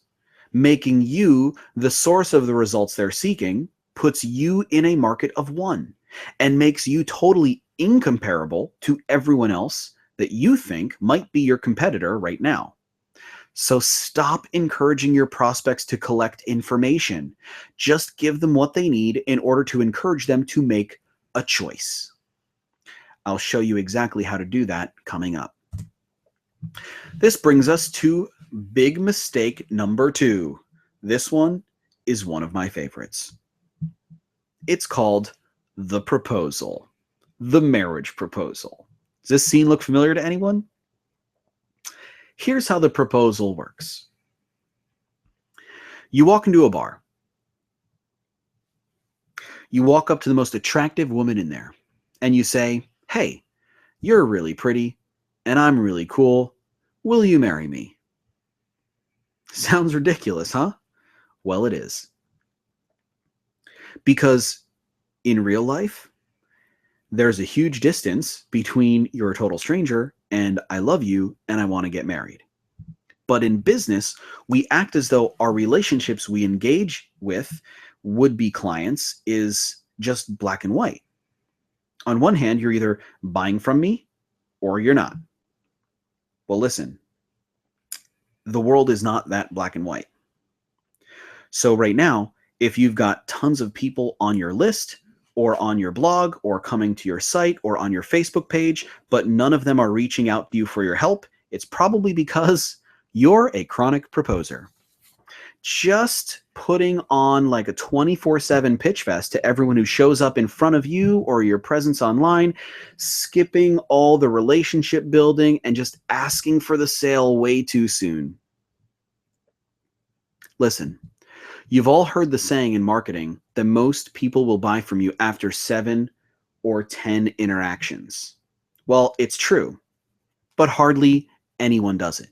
Making you the source of the results they're seeking puts you in a market of one and makes you totally incomparable to everyone else that you think might be your competitor right now. So stop encouraging your prospects to collect information. Just give them what they need in order to encourage them to make a choice. I'll show you exactly how to do that coming up. This brings us to big mistake number 2. This one is one of my favorites. It's called the proposal, the marriage proposal. Does this scene look familiar to anyone? Here's how the proposal works. You walk into a bar. You walk up to the most attractive woman in there, and you say, "Hey, you're really pretty, and I'm really cool. Will you marry me?" Sounds ridiculous, huh? Well, it is. Because in real life, there's a huge distance between "you're a total stranger" and "I love you and I want to get married." But in business, we act as though our relationships we engage with would-be clients is just black and white. On one hand, you're either buying from me or you're not. Well, listen, the world is not that black and white. So right now, if you've got tons of people on your list or on your blog or coming to your site or on your Facebook page, but none of them are reaching out to you for your help, it's probably because you're a chronic proposer. Just putting on like a 24/7 pitch fest to everyone who shows up in front of you or your presence online, skipping all the relationship building and just asking for the sale way too soon. Listen, you've all heard the saying in marketing that most people will buy from you after 7 or 10 interactions. Well, it's true, but hardly anyone does it.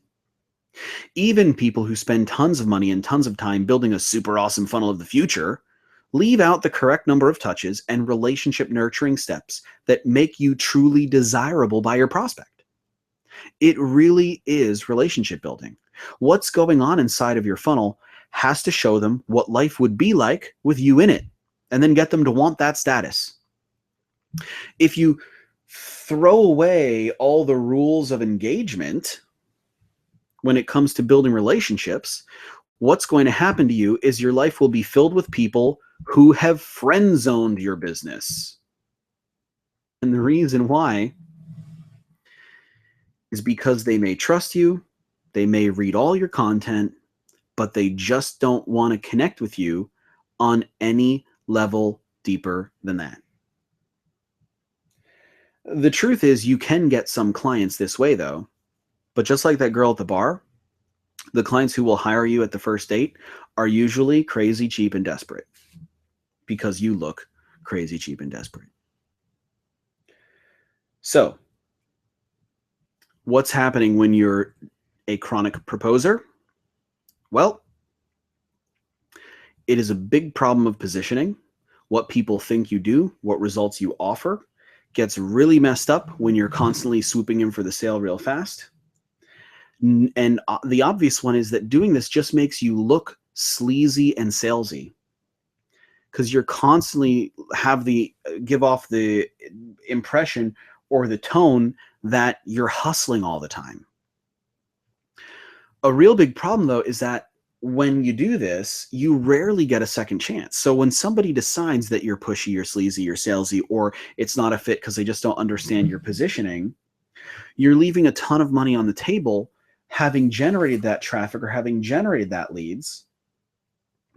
Even people who spend tons of money and tons of time building a super awesome funnel of the future leave out the correct number of touches and relationship nurturing steps that make you truly desirable by your prospect. It really is relationship building. What's going on inside of your funnel has to show them what life would be like with you in it, and then get them to want that status. If you throw away all the rules of engagement when it comes to building relationships, what's going to happen to you is your life will be filled with people who have friend-zoned your business. And the reason why is because they may trust you, they may read all your content, but they just don't want to connect with you on any level deeper than that. The truth is, you can get some clients this way, though. But just like that girl at the bar, the clients who will hire you at the first date are usually crazy, cheap, and desperate because you look crazy, cheap, and desperate. So, what's happening when you're a chronic proposer? Well, it is a big problem of positioning. What people think you do, what results you offer, gets really messed up when you're constantly swooping in for the sale real fast. And the obvious one is that doing this just makes you look sleazy and salesy because you're constantly give off the impression or the tone that you're hustling all the time. A real big problem, though, is that when you do this, you rarely get a second chance. So when somebody decides that you're pushy or sleazy or salesy, or it's not a fit because they just don't understand your positioning, you're leaving a ton of money on the table having generated that traffic or having generated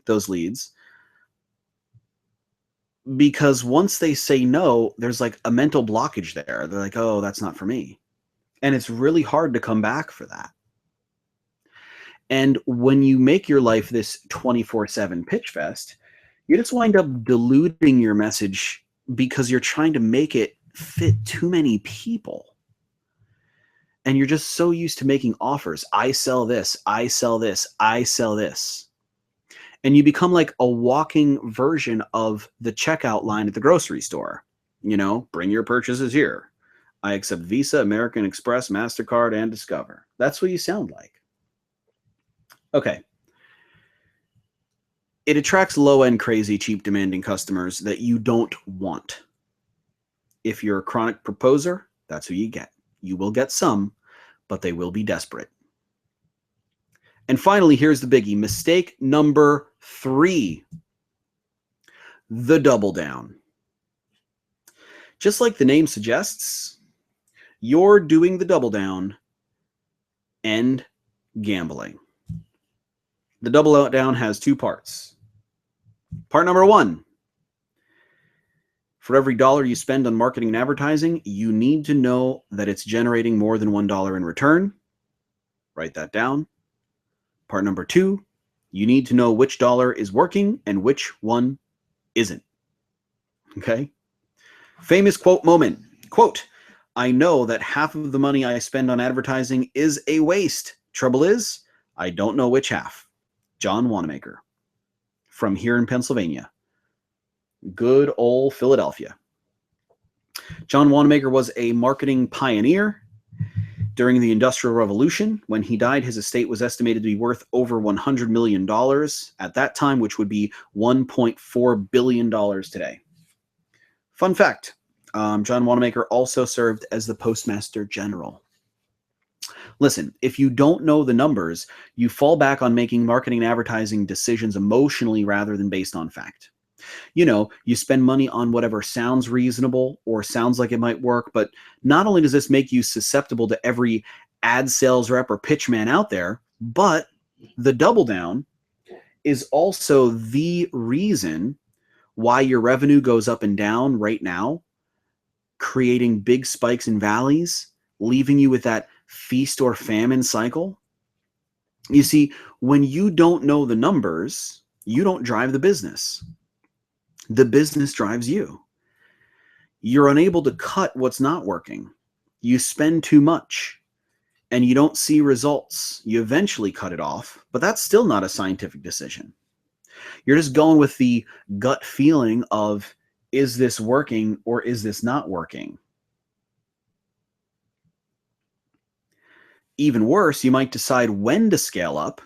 those leads, because once they say no, there's like a mental blockage there. They're like, oh, that's not for me. And it's really hard to come back for that. And when you make your life this 24/7 pitch fest, you just wind up diluting your message because you're trying to make it fit too many people. And you're just so used to making offers. I sell this, I sell this, I sell this. And you become like a walking version of the checkout line at the grocery store. You know, bring your purchases here. I accept Visa, American Express, MasterCard, and Discover. That's what you sound like. Okay. It attracts low-end, crazy, cheap, demanding customers that you don't want. If you're a chronic proposer, that's who you get. You will get some, but they will be desperate. And finally, here's the biggie. Mistake number 3, the double down. Just like the name suggests, you're doing the double down and gambling. The double down has 2 parts. Part number 1, for every dollar you spend on marketing and advertising, you need to know that it's generating more than $1 in return. Write that down. Part number 2, you need to know which dollar is working and which one isn't. Okay? Famous quote moment. Quote, I know that half of the money I spend on advertising is a waste. Trouble is, I don't know which half. John Wanamaker, from here in Pennsylvania. Good old Philadelphia. John Wanamaker was a marketing pioneer during the Industrial Revolution. When he died, his estate was estimated to be worth over $100 million at that time, which would be $1.4 billion today. Fun fact, John Wanamaker also served as the Postmaster General. Listen, if you don't know the numbers, you fall back on making marketing and advertising decisions emotionally rather than based on fact. You know, you spend money on whatever sounds reasonable or sounds like it might work, but not only does this make you susceptible to every ad sales rep or pitchman out there, but the double down is also the reason why your revenue goes up and down right now, creating big spikes and valleys, leaving you with that feast or famine cycle. You see, when you don't know the numbers, you don't drive the business. The business drives you. You're unable to cut what's not working. You spend too much and you don't see results. You eventually cut it off, but that's still not a scientific decision. You're just going with the gut feeling of, is this working or is this not working? Even worse, you might decide when to scale up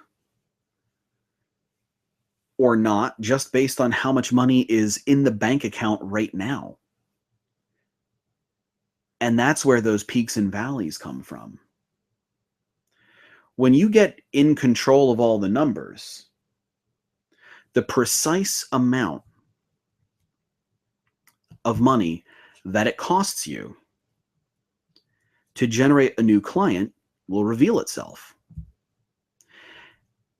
or not just based on how much money is in the bank account right now. And that's where those peaks and valleys come from. When you get in control of all the numbers, the precise amount of money that it costs you to generate a new client will reveal itself.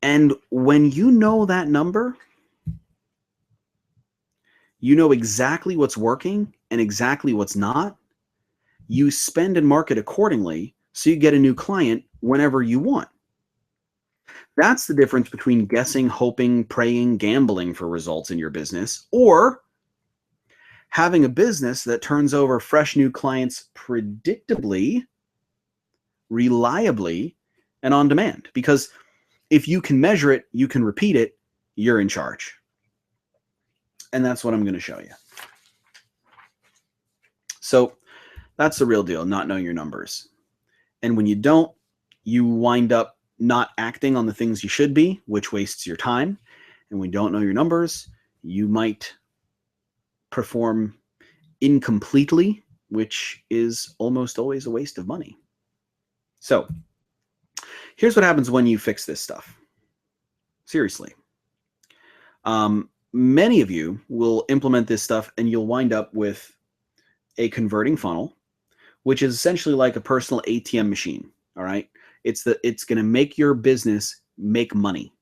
And when you know that number, you know exactly what's working and exactly what's not. You spend and market accordingly so you get a new client whenever you want. That's the difference between guessing, hoping, praying, gambling for results in your business, or having a business that turns over fresh new clients predictably, reliably, and on demand. Because if you can measure it, you can repeat it, you're in charge. And that's what I'm going to show you. So that's the real deal, not knowing your numbers. And when you don't, you wind up not acting on the things you should be, which wastes your time. And when you don't know your numbers, you might perform incompletely, which is almost always a waste of money. So here's what happens when you fix this stuff. Seriously. Many of you will implement this stuff and you'll wind up with a converting funnel, which is essentially like a personal ATM machine. All right. It's going to make your business make money.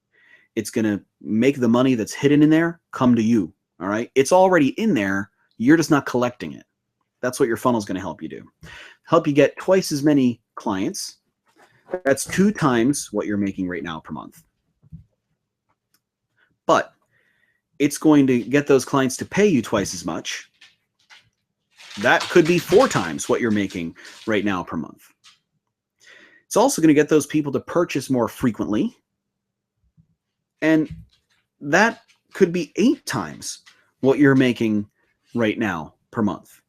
It's going to make the money that's hidden in there come to you. All right. It's already in there. You're just not collecting it. That's what your funnel is going to help you do. Help you get twice as many clients. That's 2 times what you're making right now per month. But it's going to get those clients to pay you twice as much. That could be 4 times what you're making right now per month. It's also going to get those people to purchase more frequently. And that could be 8 times what you're making right now per month.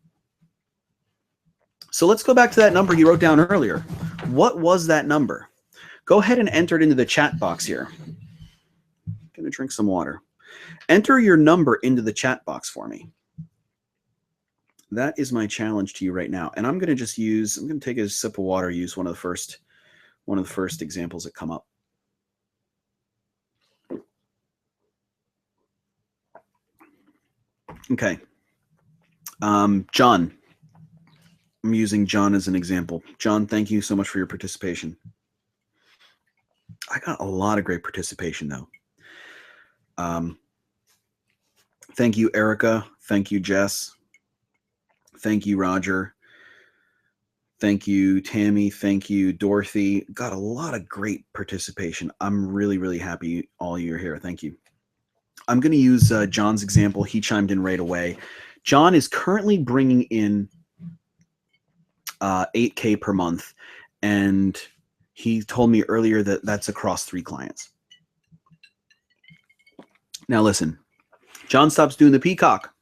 So let's go back to that number you wrote down earlier. What was that number? Go ahead and enter it into the chat box here. I'm going to drink some water. Enter your number into the chat box for me. that is my challenge to you right now. And I'm going to take a sip of water, use one of the first examples that come up. Okay. John. I'm using John as an example. John, thank you so much for your participation. I got a lot of great participation, though. Thank you, Erica. Thank you, Jess. Thank you, Roger. Thank you, Tammy. Thank you, Dorothy. Got a lot of great participation. I'm really, really happy all you are here. Thank you. I'm going to use John's example. He chimed in right away. John is currently bringing in $8K per month, and he told me earlier that that's across 3 clients. Now listen, John stops doing the Peacock.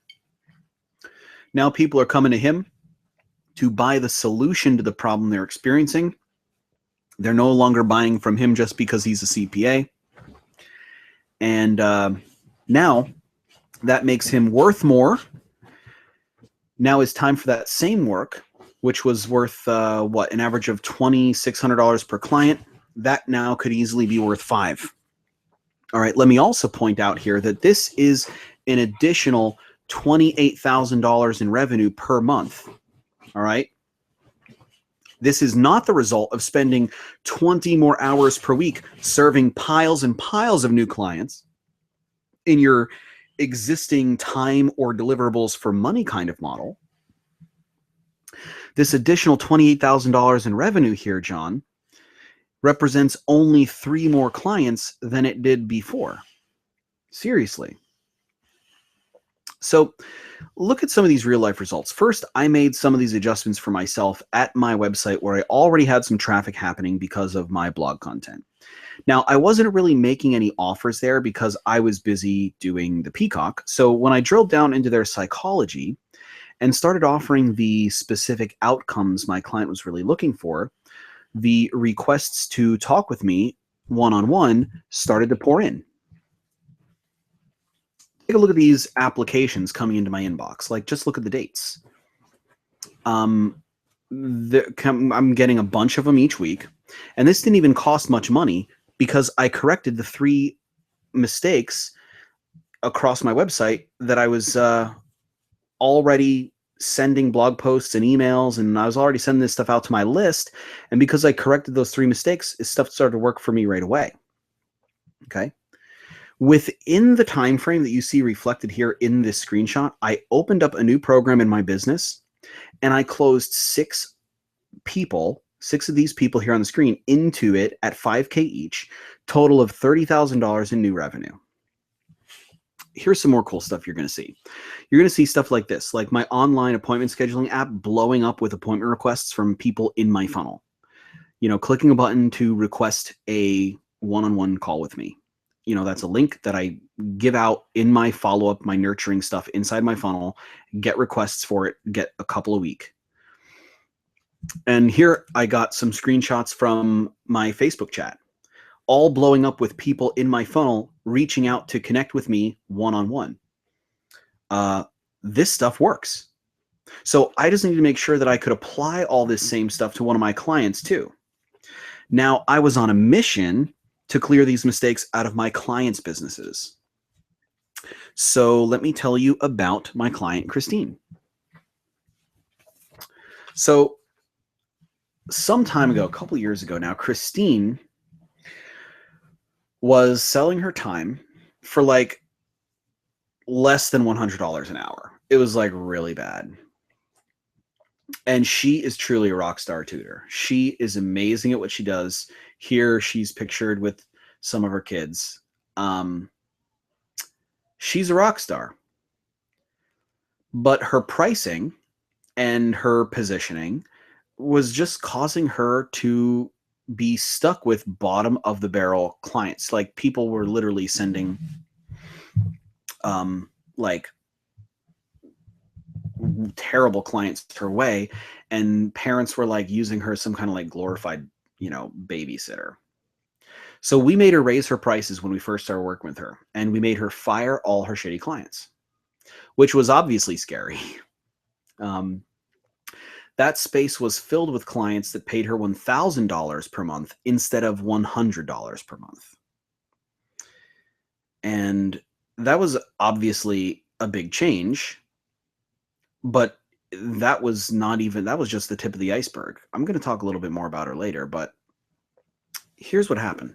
Now people are coming to him to buy the solution to the problem they're experiencing. They're no longer buying from him just because he's a CPA. And now that makes him worth more. Now it's time for that same work, which was worth, an average of $2,600 per client. That now could easily be worth $5,000. All right, let me also point out here that this is an additional $28,000 in revenue per month. All right. This is not the result of spending 20 more hours per week serving piles and piles of new clients in your existing time or deliverables for money kind of model. This additional $28,000 in revenue here, John, represents only 3 more clients than it did before. Seriously. So look at some of these real life results. First, I made some of these adjustments for myself at my website where I already had some traffic happening because of my blog content. Now, I wasn't really making any offers there because I was busy doing the Peacock. So when I drilled down into their psychology and started offering the specific outcomes my client was really looking for, the requests to talk with me one-on-one started to pour in. Take a look at these applications coming into my inbox. Like, just look at the dates. I'm getting a bunch of them each week. And this didn't even cost much money because I corrected the 3 mistakes across my website that I was already sending blog posts and emails, and I was already sending this stuff out to my list. And because I corrected those 3 mistakes, stuff started to work for me right away. Okay. Within the time frame that you see reflected here in this screenshot, I opened up a new program in my business and I closed 6 of these people here on the screen into it at $5K each, total of $30,000 in new revenue. Here's some more cool stuff you're going to see. You're going to see stuff like this, like my online appointment scheduling app blowing up with appointment requests from people in my funnel. You know, clicking a button to request a one-on-one call with me. You know, that's a link that I give out in my follow-up, my nurturing stuff inside my funnel, get requests for it, get a couple a week. And here I got some screenshots from my Facebook chat, all blowing up with people in my funnel reaching out to connect with me one-on-one. This stuff works. So I just need to make sure that I could apply all this same stuff to one of my clients too. Now, I was on a mission to clear these mistakes out of my clients' businesses. So let me tell you about my client, Christine. So some time ago, a couple years ago now, Christine was selling her time for like less than $100 an hour. It was like really bad. And she is truly a rock star tutor. She is amazing at what she does. Here she's pictured with some of her kids. She's a rock star. But her pricing and her positioning was just causing her to be stuck with bottom of the barrel clients. Like, people were literally sending like terrible clients her way, and parents were like using her some kind of like glorified, you know, babysitter. So we made her raise her prices when we first started working with her, and we made her fire all her shitty clients, which was obviously scary. Um, that space was filled with clients that paid her $1,000 per month instead of $100 per month. And that was obviously a big change, but that was just the tip of the iceberg. I'm going to talk a little bit more about her later, but here's what happened.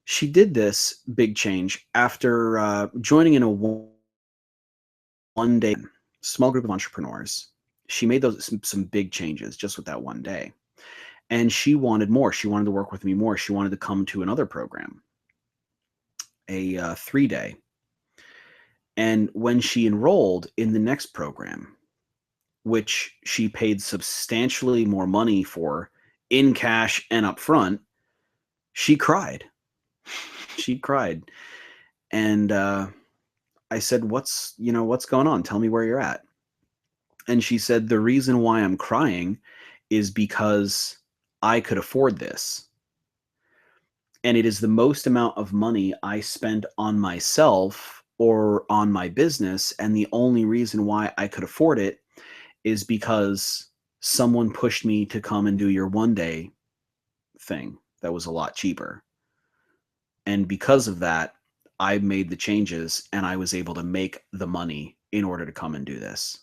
She did this big change after joining in a one day small group of entrepreneurs. She made some big changes just with that one day. And she wanted more. She wanted to work with me more. She wanted to come to another program, a 3-day. And when she enrolled in the next program, which she paid substantially more money for in cash and upfront, she cried. She cried. And I said, what's going on? Tell me where you're at. And she said, the reason why I'm crying is because I could afford this. And it is the most amount of money I spend on myself or on my business. And the only reason why I could afford it is because someone pushed me to come and do your 1-day thing that was a lot cheaper. And because of that, I made the changes and I was able to make the money in order to come and do this.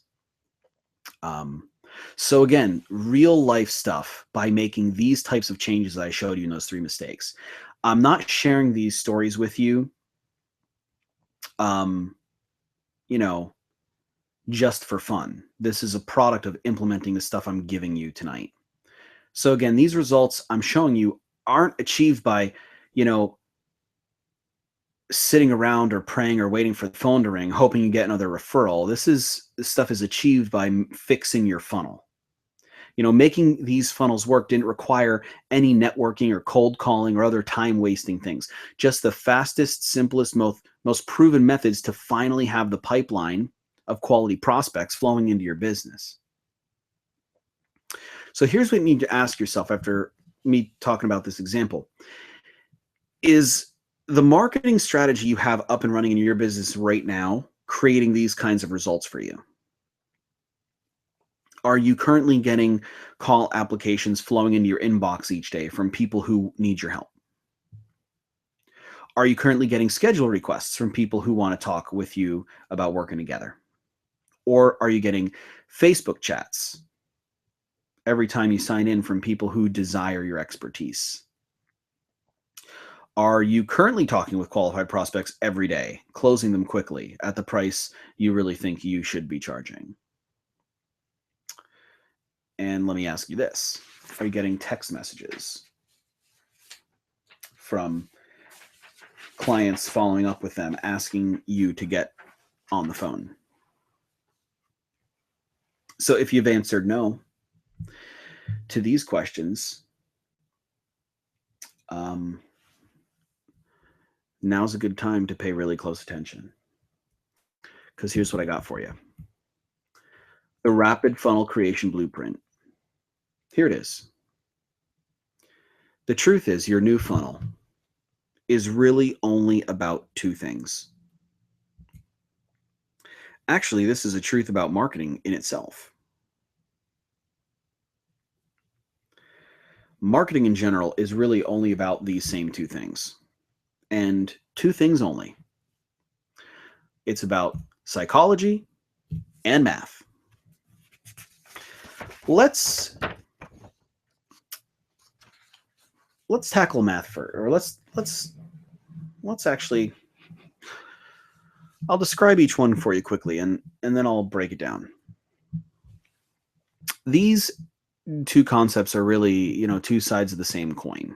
So again, real life stuff by making these types of changes that I showed you in those 3 mistakes. I'm not sharing these stories with you, just for fun. This is a product of implementing the stuff I'm giving you tonight. So again, these results I'm showing you aren't achieved by, sitting around or praying or waiting for the phone to ring, hoping you get another referral. This stuff is achieved by fixing your funnel. Making these funnels work didn't require any networking or cold calling or other time wasting things. Just the fastest, simplest, most proven methods to finally have the pipeline of quality prospects flowing into your business. So here's what you need to ask yourself after me talking about this example. Is the marketing strategy you have up and running in your business right now creating these kinds of results for you? Are you currently getting call applications flowing into your inbox each day from people who need your help? Are you currently getting schedule requests from people who want to talk with you about working together? Or are you getting Facebook chats every time you sign in from people who desire your expertise? Are you currently talking with qualified prospects every day, closing them quickly at the price you really think you should be charging? And let me ask you this. Are you getting text messages from clients following up with them, asking you to get on the phone? So if you've answered no to these questions, now's a good time to pay really close attention. Because here's what I got for you. The Rapid Funnel Creation Blueprint. Here it is. The truth is, your new funnel is really only about 2 things. Actually, this is a truth about marketing in itself. Marketing in general is really only about these same 2 things. And 2 things only. It's about psychology and math. Let's tackle math first, or let's actually, I'll describe each one for you quickly and then I'll break it down. These 2 concepts are really, 2 sides of the same coin.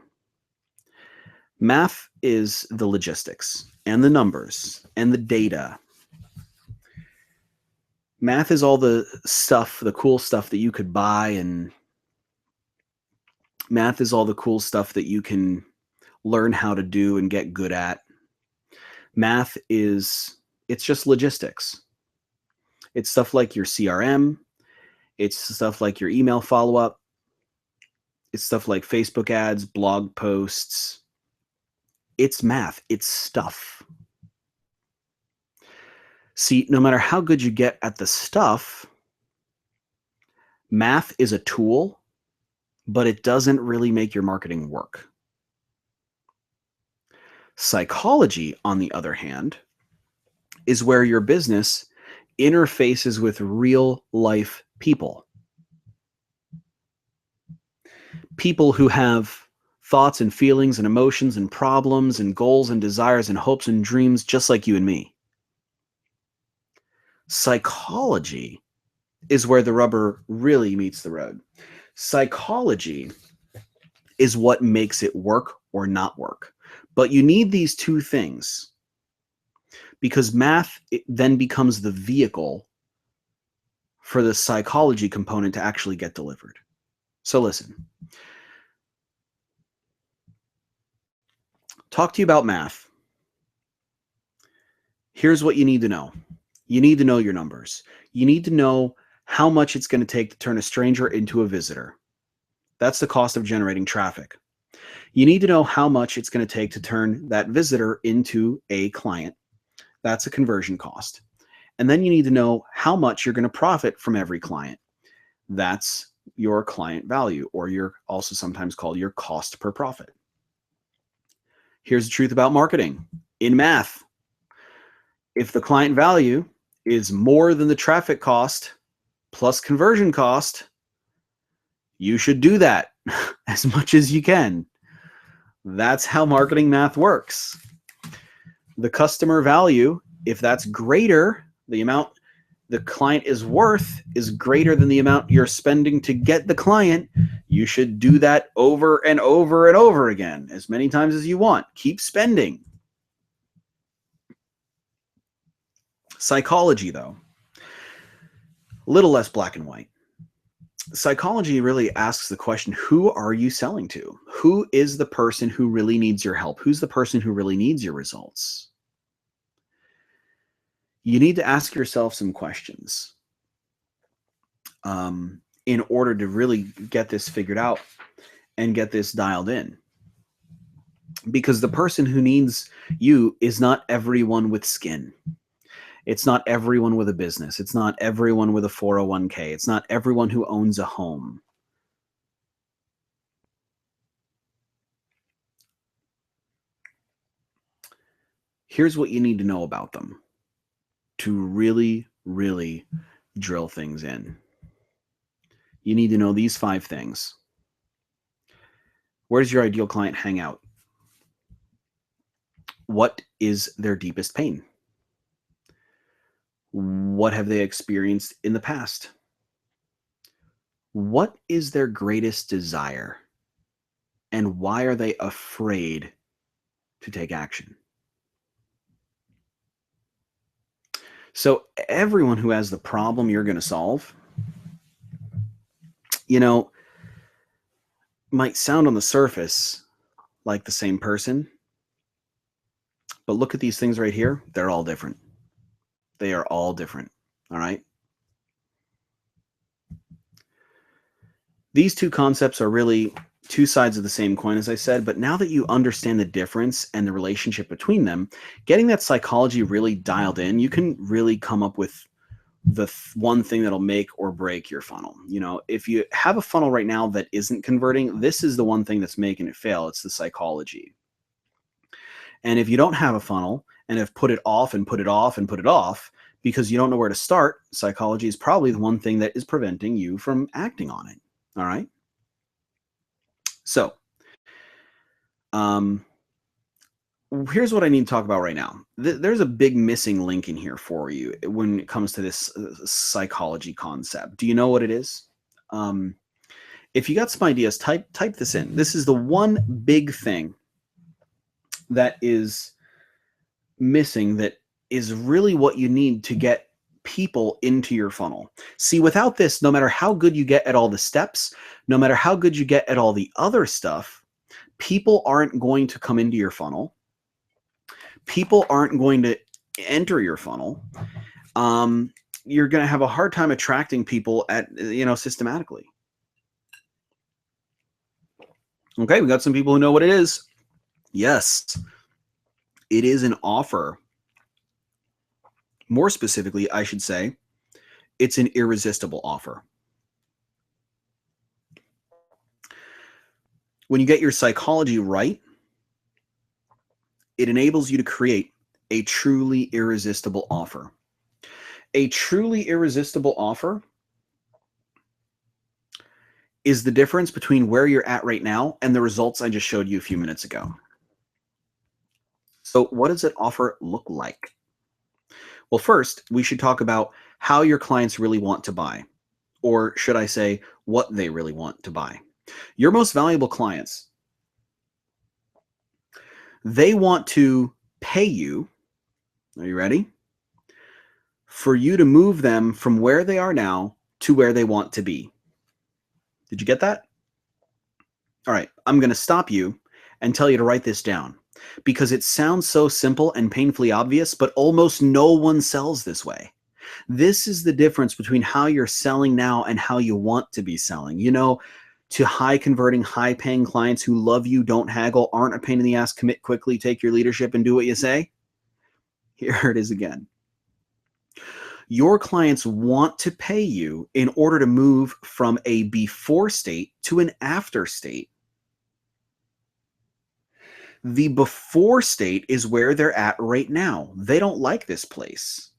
Math is the logistics and the numbers and the data. Math is all the stuff, the cool stuff that you could buy, and math is all the cool stuff that you can learn how to do and get good at. Math it's just logistics. It's stuff like your CRM. It's stuff like your email follow-up. It's stuff like Facebook ads, blog posts. It's math. It's stuff. See, no matter how good you get at the stuff, Math is a tool, but it doesn't really make your marketing work. Psychology, on the other hand, is where your business interfaces with real life people. People who have thoughts and feelings and emotions and problems and goals and desires and hopes and dreams just like you and me. Psychology is where the rubber really meets the road. Psychology is what makes it work or not work. But you need these two things because math then becomes the vehicle for the psychology component to actually get delivered. So listen. Talk to you about math. Here's what you need to know. You need to know your numbers. You need to know how much it's going to take to turn a stranger into a visitor. That's the cost of generating traffic. You need to know how much it's going to take to turn that visitor into a client. That's a conversion cost. And then you need to know how much you're going to profit from every client. That's your client value, or you're also sometimes called your cost per profit. Here's the truth about marketing. In math, if the client value is more than the traffic cost plus conversion cost, you should do that as much as you can. That's how marketing math works. The customer value, if that's greater, the amount the client is worth is greater than the amount you're spending to get the client, you should do that over and over and over again, as many times as you want. Keep spending. Psychology, though, a little less black and white. Psychology really asks the question, who are you selling to? Who is the person who really needs your help? Who's the person who really needs your results? You need to ask yourself some questions in order to really get this figured out and get this dialed in. Because the person who needs you is not everyone with skin. It's not everyone with a business. It's not everyone with a 401k. It's not everyone who owns a home. Here's what you need to know about them to really, really drill things in. You need to know these 5 things. Where does your ideal client hang out? What is their deepest pain? What have they experienced in the past? What is their greatest desire? And why are they afraid to take action? So everyone who has the problem you're going to solve, might sound on the surface like the same person, but look at these things right here. They're all different. They are all different. All right. These two concepts are really two sides of the same coin, as I said, but now that you understand the difference and the relationship between them, getting that psychology really dialed in, you can really come up with the one thing that'll make or break your funnel. If you have a funnel right now that isn't converting, this is the one thing that's making it fail. It's the psychology. And if you don't have a funnel and have put it off and put it off and put it off because you don't know where to start, psychology is probably the one thing that is preventing you from acting on it. All right. So, here's what I need to talk about right now. There's a big missing link in here for you when it comes to this psychology concept. Do you know what it is? If you got some ideas, type this in. This is the one big thing that is missing that is really what you need to get people into your funnel. See, without this, no matter how good you get at all the steps, no matter how good you get at all the other stuff, people aren't going to come into your funnel. People aren't going to enter your funnel. You're going to have a hard time attracting people systematically. Okay, we got some people who know what it is. Yes, it is an offer. More specifically, I should say, it's an irresistible offer. When you get your psychology right, it enables you to create a truly irresistible offer. A truly irresistible offer is the difference between where you're at right now and the results I just showed you a few minutes ago. So what does an offer look like? Well, first, we should talk about how your clients really want to buy, or should I say, what they really want to buy. Your most valuable clients, they want to pay you, are you ready? For you to move them from where they are now to where they want to be. Did you get that? All right, I'm going to stop you and tell you to write this down because it sounds so simple and painfully obvious, but almost no one sells this way. This is the difference between how you're selling now and how you want to be selling. You know, to high converting, high paying clients who love you, don't haggle, aren't a pain in the ass, commit quickly, take your leadership and do what you say. Here it is again. Your clients want to pay you in order to move from a before state to an after state. The before state is where they're at right now. They don't like this place.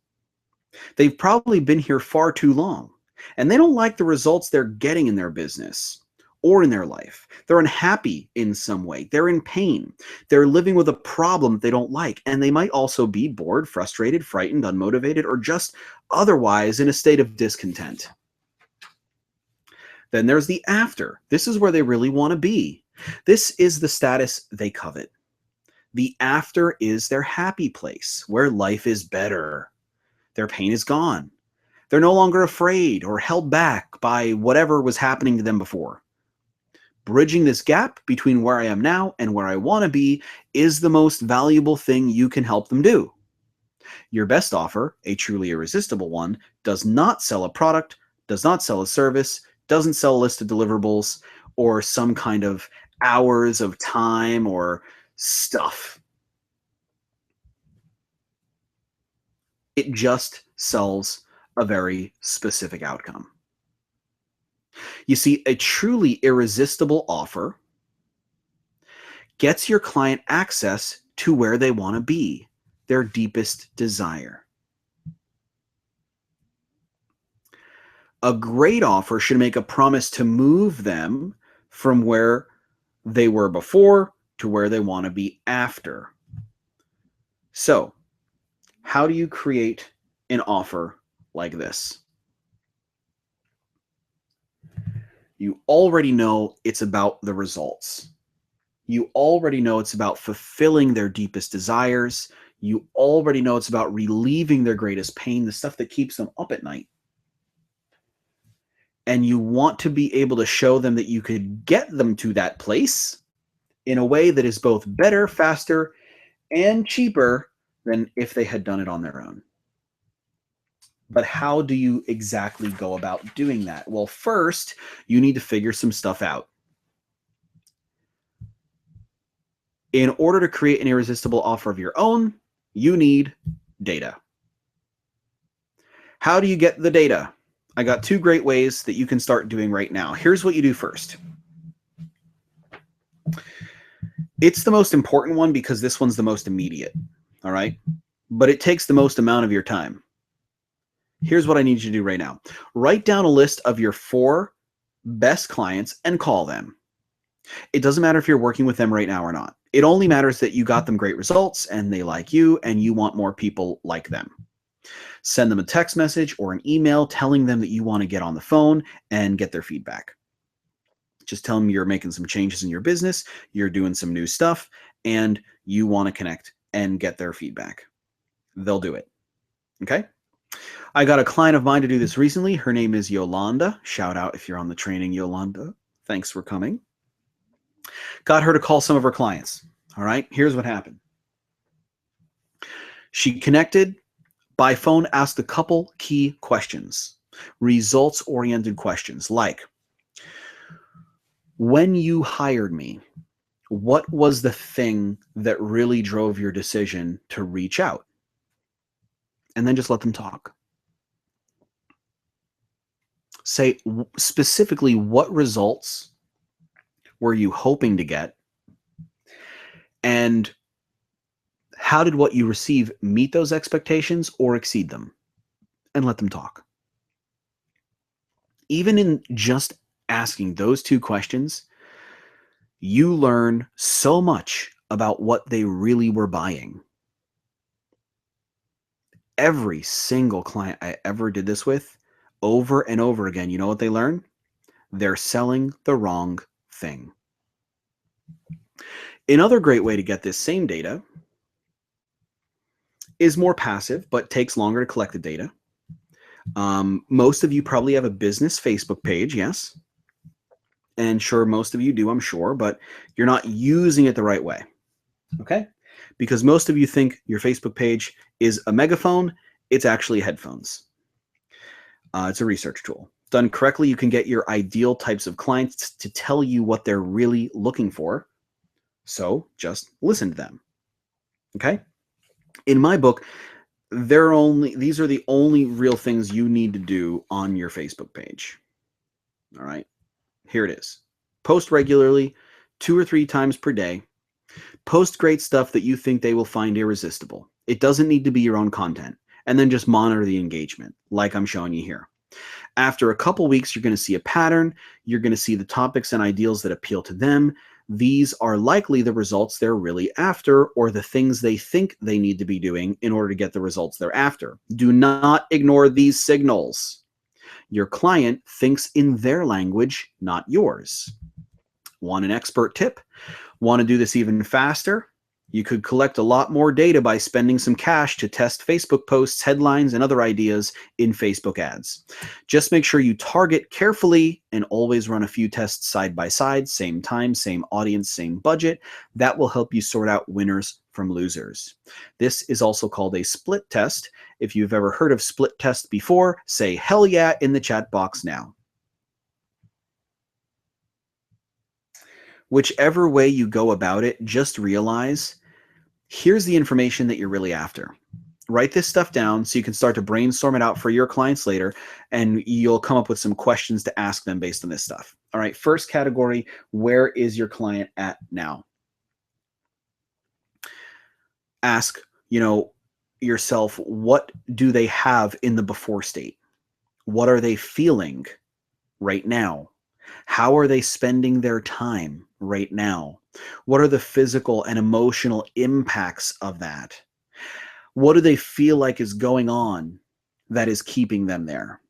They've probably been here far too long, and they don't like the results they're getting in their business or in their life. They're unhappy in some way. They're in pain. They're living with a problem they don't like, and they might also be bored, frustrated, frightened, unmotivated, or just otherwise in a state of discontent. Then there's the after. This is where they really want to be. This is the status they covet. The after is their happy place, where life is better. Their pain is gone. They're no longer afraid or held back by whatever was happening to them before. Bridging this gap between where I am now and where I want to be is the most valuable thing you can help them do. Your best offer, a truly irresistible one, does not sell a product, does not sell a service, doesn't sell a list of deliverables, or some kind of hours of time or stuff. It just sells a very specific outcome. You see, a truly irresistible offer gets your client access to where they want to be, their deepest desire. A great offer should make a promise to move them from where they were before to where they want to be after. So, how do you create an offer like this? You already know it's about the results. You already know it's about fulfilling their deepest desires. You already know it's about relieving their greatest pain, the stuff that keeps them up at night. And you want to be able to show them that you could get them to that place in a way that is both better, faster, and cheaper than if they had done it on their own. But how do you exactly go about doing that? Well, first, you need to figure some stuff out. In order to create an irresistible offer of your own, you need data. How do you get the data? I got two great ways that you can start doing right now. Here's what you do first. It's the most important one because this one's the most immediate, all right? But it takes the most amount of your time. Here's what I need you to do right now. Write down a list of your 4 best clients and call them. It doesn't matter if you're working with them right now or not. It only matters that you got them great results and they like you and you want more people like them. Send them a text message or an email telling them that you want to get on the phone and get their feedback. Just tell them you're making some changes in your business, you're doing some new stuff, and you want to connect and get their feedback. They'll do it. Okay? I got a client of mine to do this recently. Her name is Yolanda. Shout out if you're on the training, Yolanda. Thanks for coming. Got her to call some of her clients. All right, here's what happened. She connected by phone, asked a couple key questions, results-oriented questions like, when you hired me, what was the thing that really drove your decision to reach out? And then just let them talk. Say specifically what results were you hoping to get? And how did what you receive meet those expectations or exceed them? And let them talk. Even in just asking those two questions, you learn so much about what they really were buying. Every single client I ever did this with, over and over again, you know what they learn? They're selling the wrong thing. Another great way to get this same data is more passive, but takes longer to collect the data. Most of you probably have a business Facebook page, yes? And sure, most of you do, I'm sure, but you're not using it the right way, okay? Because most of you think your Facebook page is a megaphone. It's actually headphones. It's a research tool. Done correctly, you can get your ideal types of clients to tell you what they're really looking for. So just listen to them, okay? In my book, these are the only real things you need to do on your Facebook page. All right, here it is. Post regularly, 2 or 3 times per day. Post great stuff that you think they will find irresistible. It doesn't need to be your own content. And then just monitor the engagement, like I'm showing you here. After a couple weeks, you're going to see a pattern. You're going to see the topics and ideals that appeal to them. These are likely the results they're really after, or the things they think they need to be doing in order to get the results they're after. Do not ignore these signals. Your client thinks in their language, not yours. Want an expert tip? Want to do this even faster? You could collect a lot more data by spending some cash to test Facebook posts, headlines, and other ideas in Facebook ads. Just make sure you target carefully and always run a few tests side by side, same time, same audience, same budget. That will help you sort out winners from losers. This is also called a split test. If you've ever heard of split test before, say hell yeah in the chat box now. Whichever way you go about it, just realize here's the information that you're really after. Write this stuff down so you can start to brainstorm it out for your clients later, and you'll come up with some questions to ask them based on this stuff. All right, first category, where is your client at now? Ask, yourself, what do they have in the before state? What are they feeling right now? How are they spending their time right now? What are the physical and emotional impacts of that? What do they feel like is going on that is keeping them there?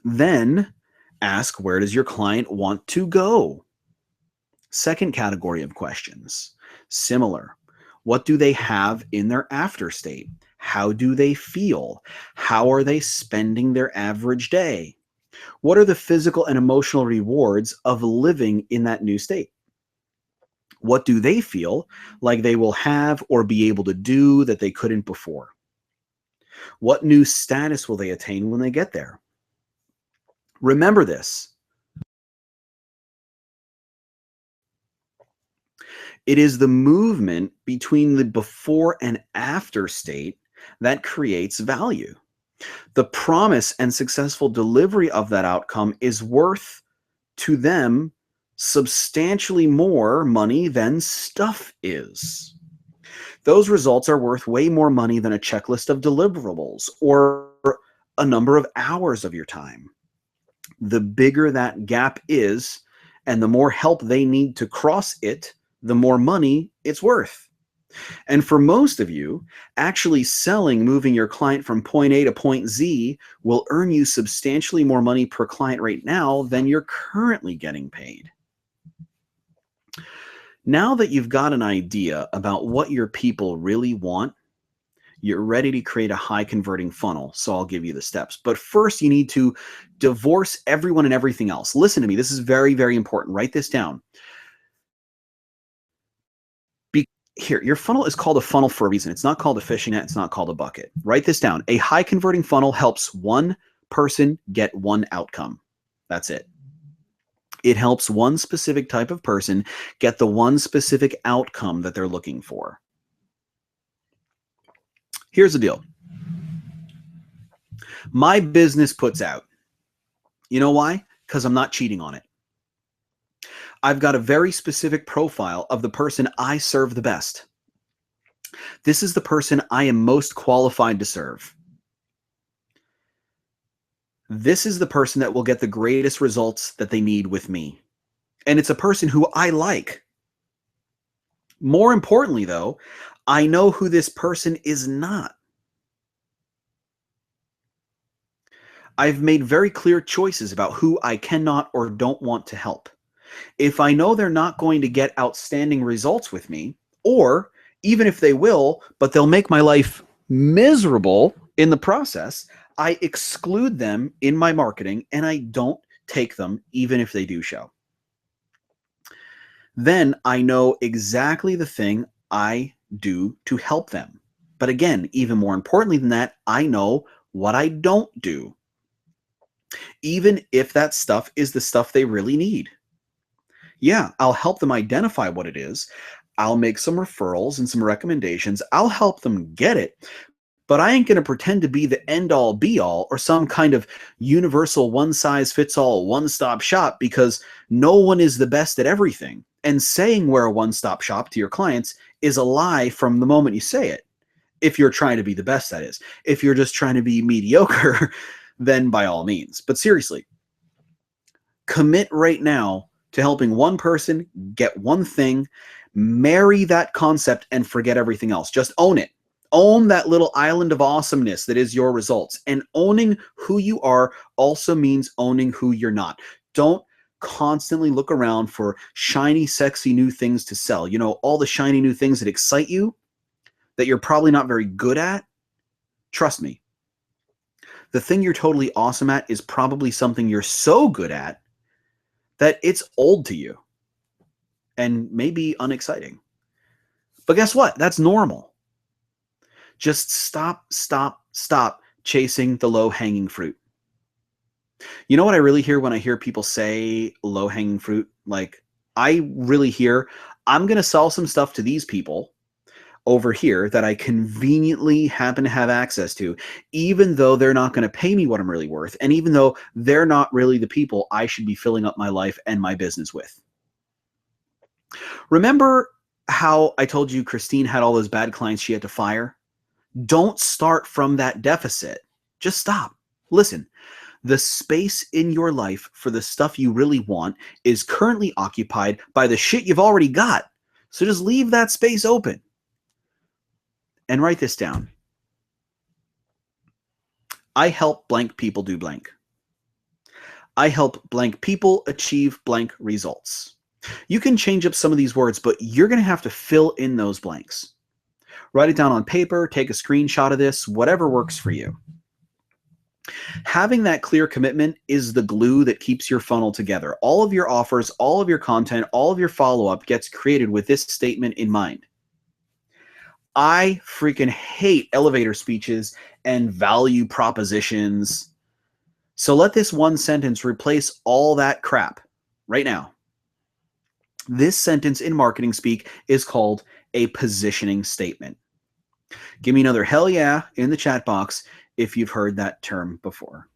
Then ask, where does your client want to go? Second category of questions, similar. What do they have in their after state? How do they feel? How are they spending their average day? What are the physical and emotional rewards of living in that new state? What do they feel like they will have or be able to do that they couldn't before? What new status will they attain when they get there? Remember this. It is the movement between the before and after state that creates value. The promise and successful delivery of that outcome is worth to them substantially more money than stuff is. Those results are worth way more money than a checklist of deliverables or a number of hours of your time. The bigger that gap is, and the more help they need to cross it, the more money it's worth. And for most of you, actually selling, moving your client from point A to point Z will earn you substantially more money per client right now than you're currently getting paid. Now that you've got an idea about what your people really want, you're ready to create a high converting funnel. So I'll give you the steps. But first, you need to divorce everyone and everything else. Listen to me. This is very, very important. Write this down. Here, your funnel is called a funnel for a reason. It's not called a fishing net. It's not called a bucket. Write this down. A high converting funnel helps one person get one outcome. That's it. It helps one specific type of person get the one specific outcome that they're looking for. Here's the deal. My business puts out. You know why? Because I'm not cheating on it. I've got a very specific profile of the person I serve the best. This is the person I am most qualified to serve. This is the person that will get the greatest results that they need with me. And it's a person who I like. More importantly, though, I know who this person is not. I've made very clear choices about who I cannot or don't want to help. If I know they're not going to get outstanding results with me, or even if they will, but they'll make my life miserable in the process, I exclude them in my marketing and I don't take them even if they do show. Then I know exactly the thing I do to help them. But again, even more importantly than that, I know what I don't do, even if that stuff is the stuff they really need. Yeah, I'll help them identify what it is. I'll make some referrals and some recommendations. I'll help them get it. But I ain't going to pretend to be the end all be all or some kind of universal one size fits all one stop shop, because no one is the best at everything. And saying we're a one stop shop to your clients is a lie from the moment you say it. If you're trying to be the best, that is. If you're just trying to be mediocre, then by all means. But seriously, commit right now to helping one person get one thing. Marry that concept and forget everything else. Just own it. Own that little island of awesomeness that is your results. And owning who you are also means owning who you're not. Don't constantly look around for shiny, sexy new things to sell. You know, all the shiny new things that excite you that you're probably not very good at. Trust me. The thing you're totally awesome at is probably something you're so good at that it's old to you and maybe unexciting. But guess what? That's normal. Just stop chasing the low-hanging fruit. You know what I really hear when I hear people say low-hanging fruit? Like, I really hear, I'm going to sell some stuff to these people over here that I conveniently happen to have access to, even though they're not going to pay me what I'm really worth, and even though they're not really the people I should be filling up my life and my business with. Remember how I told you Christine had all those bad clients she had to fire? Don't start from that deficit. Just stop. Listen, the space in your life for the stuff you really want is currently occupied by the shit you've already got. So just leave that space open. And write this down. I help blank people do blank. I help blank people achieve blank results. You can change up some of these words, but you're going to have to fill in those blanks. Write it down on paper, take a screenshot of this, whatever works for you. Having that clear commitment is the glue that keeps your funnel together. All of your offers, all of your content, all of your follow-up gets created with this statement in mind. I freaking hate elevator speeches and value propositions. So let this one sentence replace all that crap right now. This sentence in marketing speak is called a positioning statement. Give me another hell yeah in the chat box if you've heard that term before.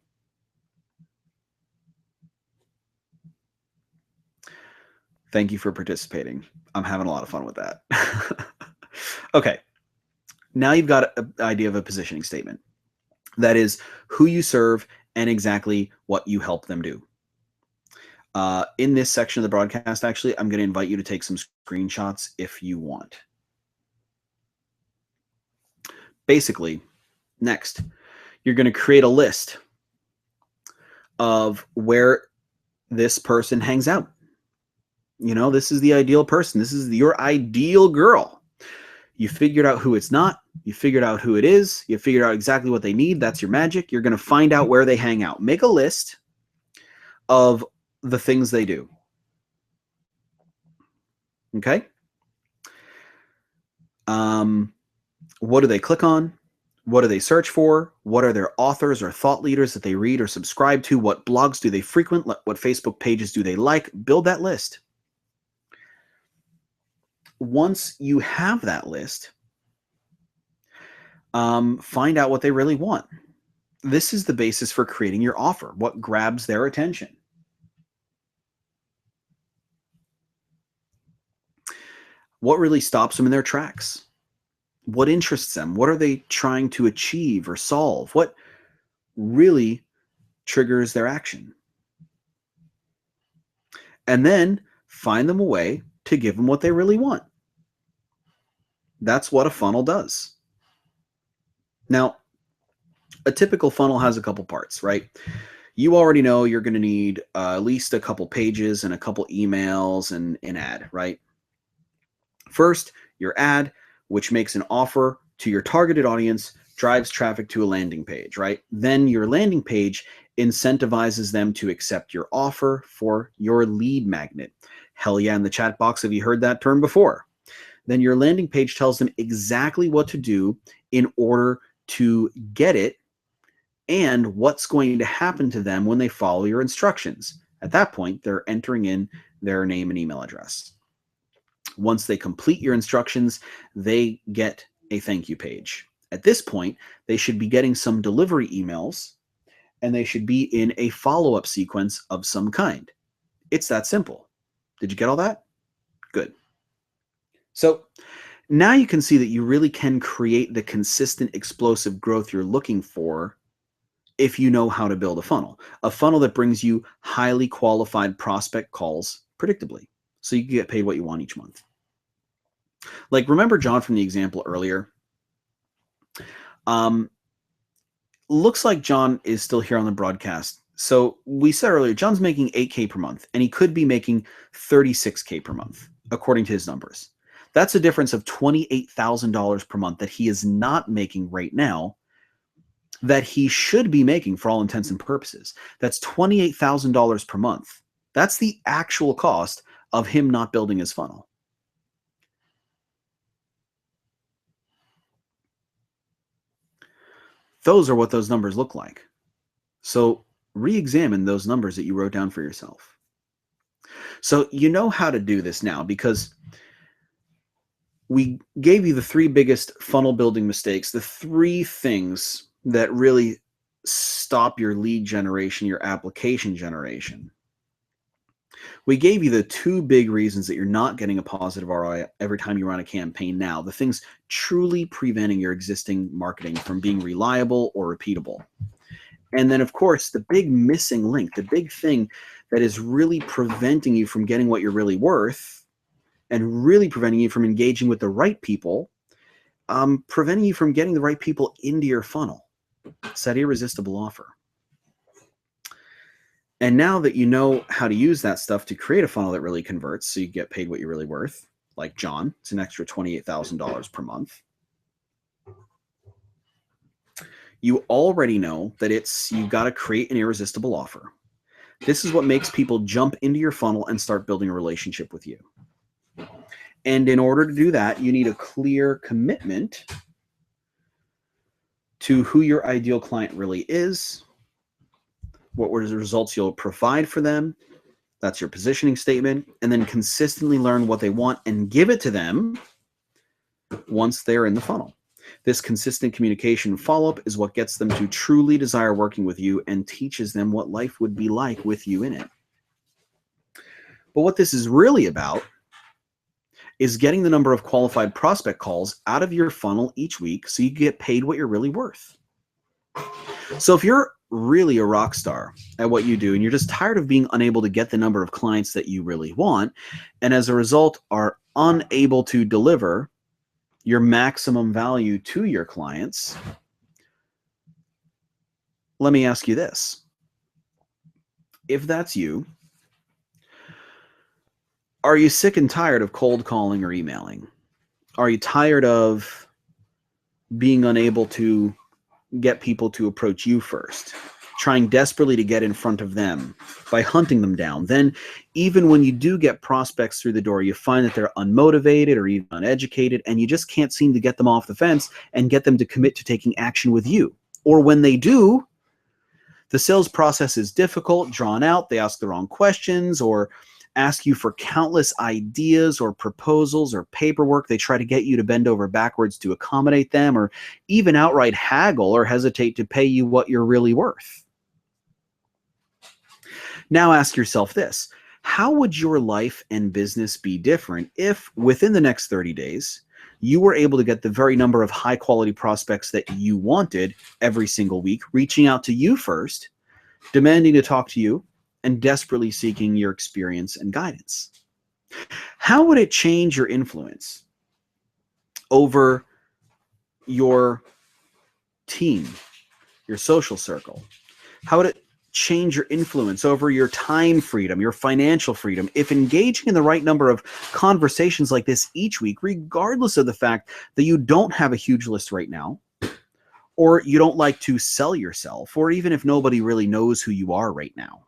Thank you for participating. I'm having a lot of fun with that. Okay. Now you've got an idea of a positioning statement. That is who you serve and exactly what you help them do. In this section of the broadcast, actually, I'm going to invite you to take some screenshots if you want. Basically, next, you're going to create a list of where this person hangs out. You know, this is the ideal person. This is your ideal girl. You figured out who it's not. You figured out who it is. You figured out exactly what they need. That's your magic. You're going to find out where they hang out. Make a list of the things they do. Okay? What do they click on? What do they search for? What are their authors or thought leaders that they read or subscribe to? What blogs do they frequent? What Facebook pages do they like? Build that list. Once you have that list, find out what they really want. This is the basis for creating your offer. What grabs their attention? What really stops them in their tracks? What interests them? What are they trying to achieve or solve? What really triggers their action? And then find them a way to give them what they really want. That's what a funnel does. Now, a typical funnel has a couple parts, right? You already know you're going to need at least a couple pages and a couple emails and an ad, right? First, your ad, which makes an offer to your targeted audience, drives traffic to a landing page, right? Then your landing page incentivizes them to accept your offer for your lead magnet. Hell yeah, in the chat box, have you heard that term before? Then your landing page tells them exactly what to do in order to get it and what's going to happen to them when they follow your instructions. At that point, they're entering in their name and email address. Once they complete your instructions, they get a thank you page. At this point, they should be getting some delivery emails, and they should be in a follow-up sequence of some kind. It's that simple. Did you get all that? Good. So now you can see that you really can create the consistent explosive growth you're looking for if you know how to build a funnel that brings you highly qualified prospect calls predictably, so you can get paid what you want each month. Like, remember John from the example earlier? Looks like John is still here on the broadcast. So we said earlier, John's making $8K per month, and he could be making $36K per month, according to his numbers. That's a difference of $28,000 per month that he is not making right now, that he should be making for all intents and purposes. That's $28,000 per month. That's the actual cost of him not building his funnel. Those are what those numbers look like. So re-examine those numbers that you wrote down for yourself. So you know how to do this now, because we gave you the 3 biggest funnel building mistakes, the 3 things that really stop your lead generation, your application generation. We gave you the 2 big reasons that you're not getting a positive ROI every time you run a campaign now, the things truly preventing your existing marketing from being reliable or repeatable. And then, of course, the big missing link, the big thing that is really preventing you from getting what you're really worth and really preventing you from engaging with the right people, preventing you from getting the right people into your funnel. It's that irresistible offer. And now that you know how to use that stuff to create a funnel that really converts so you get paid what you're really worth, like John, it's an extra $28,000 per month. You already know that you've got to create an irresistible offer. This is what makes people jump into your funnel and start building a relationship with you. And in order to do that, you need a clear commitment to who your ideal client really is, what were the results you'll provide for them. That's your positioning statement. And then consistently learn what they want and give it to them once they're in the funnel. This consistent communication follow-up is what gets them to truly desire working with you and teaches them what life would be like with you in it. But what this is really about is getting the number of qualified prospect calls out of your funnel each week so you get paid what you're really worth. So if you're really a rock star at what you do and you're just tired of being unable to get the number of clients that you really want, and as a result are unable to deliver your maximum value to your clients, let me ask you this. If that's you, are you sick and tired of cold calling or emailing? Are you tired of being unable to get people to approach you first, trying desperately to get in front of them by hunting them down? Then even when you do get prospects through the door, you find that they're unmotivated or even uneducated, and you just can't seem to get them off the fence and get them to commit to taking action with you. Or when they do, the sales process is difficult, drawn out, they ask the wrong questions or ask you for countless ideas or proposals or paperwork. They try to get you to bend over backwards to accommodate them, or even outright haggle or hesitate to pay you what you're really worth. Now ask yourself this: How would your life and business be different if within the next 30 days, you were able to get the very number of high quality prospects that you wanted every single week, reaching out to you first, demanding to talk to you, and desperately seeking your experience and guidance? How would it change your influence over your team, your social circle? How would it change your influence over your time freedom, your financial freedom, if engaging in the right number of conversations like this each week, regardless of the fact that you don't have a huge list right now, or you don't like to sell yourself, or even if nobody really knows who you are right now?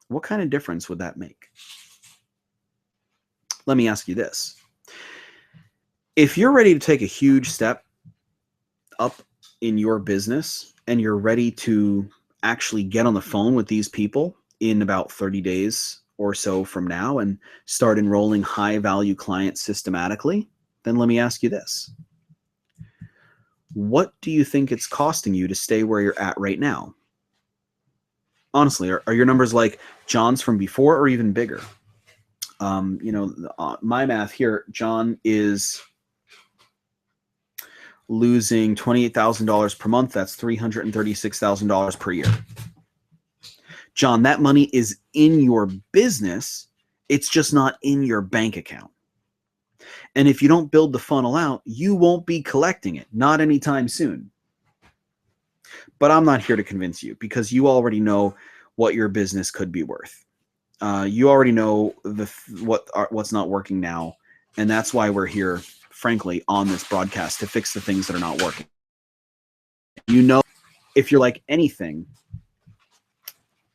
What kind of difference would that make? Let me ask you this. If you're ready to take a huge step up in your business and you're ready to actually get on the phone with these people in about 30 days or so from now and start enrolling high value clients systematically, then let me ask you this. What do you think it's costing you to stay where you're at right now? Honestly, are your numbers like John's from before or even bigger? My math here, John is losing $28,000 per month. That's $336,000 per year. John, that money is in your business. It's just not in your bank account. And if you don't build the funnel out, you won't be collecting it, not anytime soon. But I'm not here to convince you, because you already know what your business could be worth. You already know what's not working now, and that's why we're here, frankly, on this broadcast, to fix the things that are not working. You know, if you're like anything,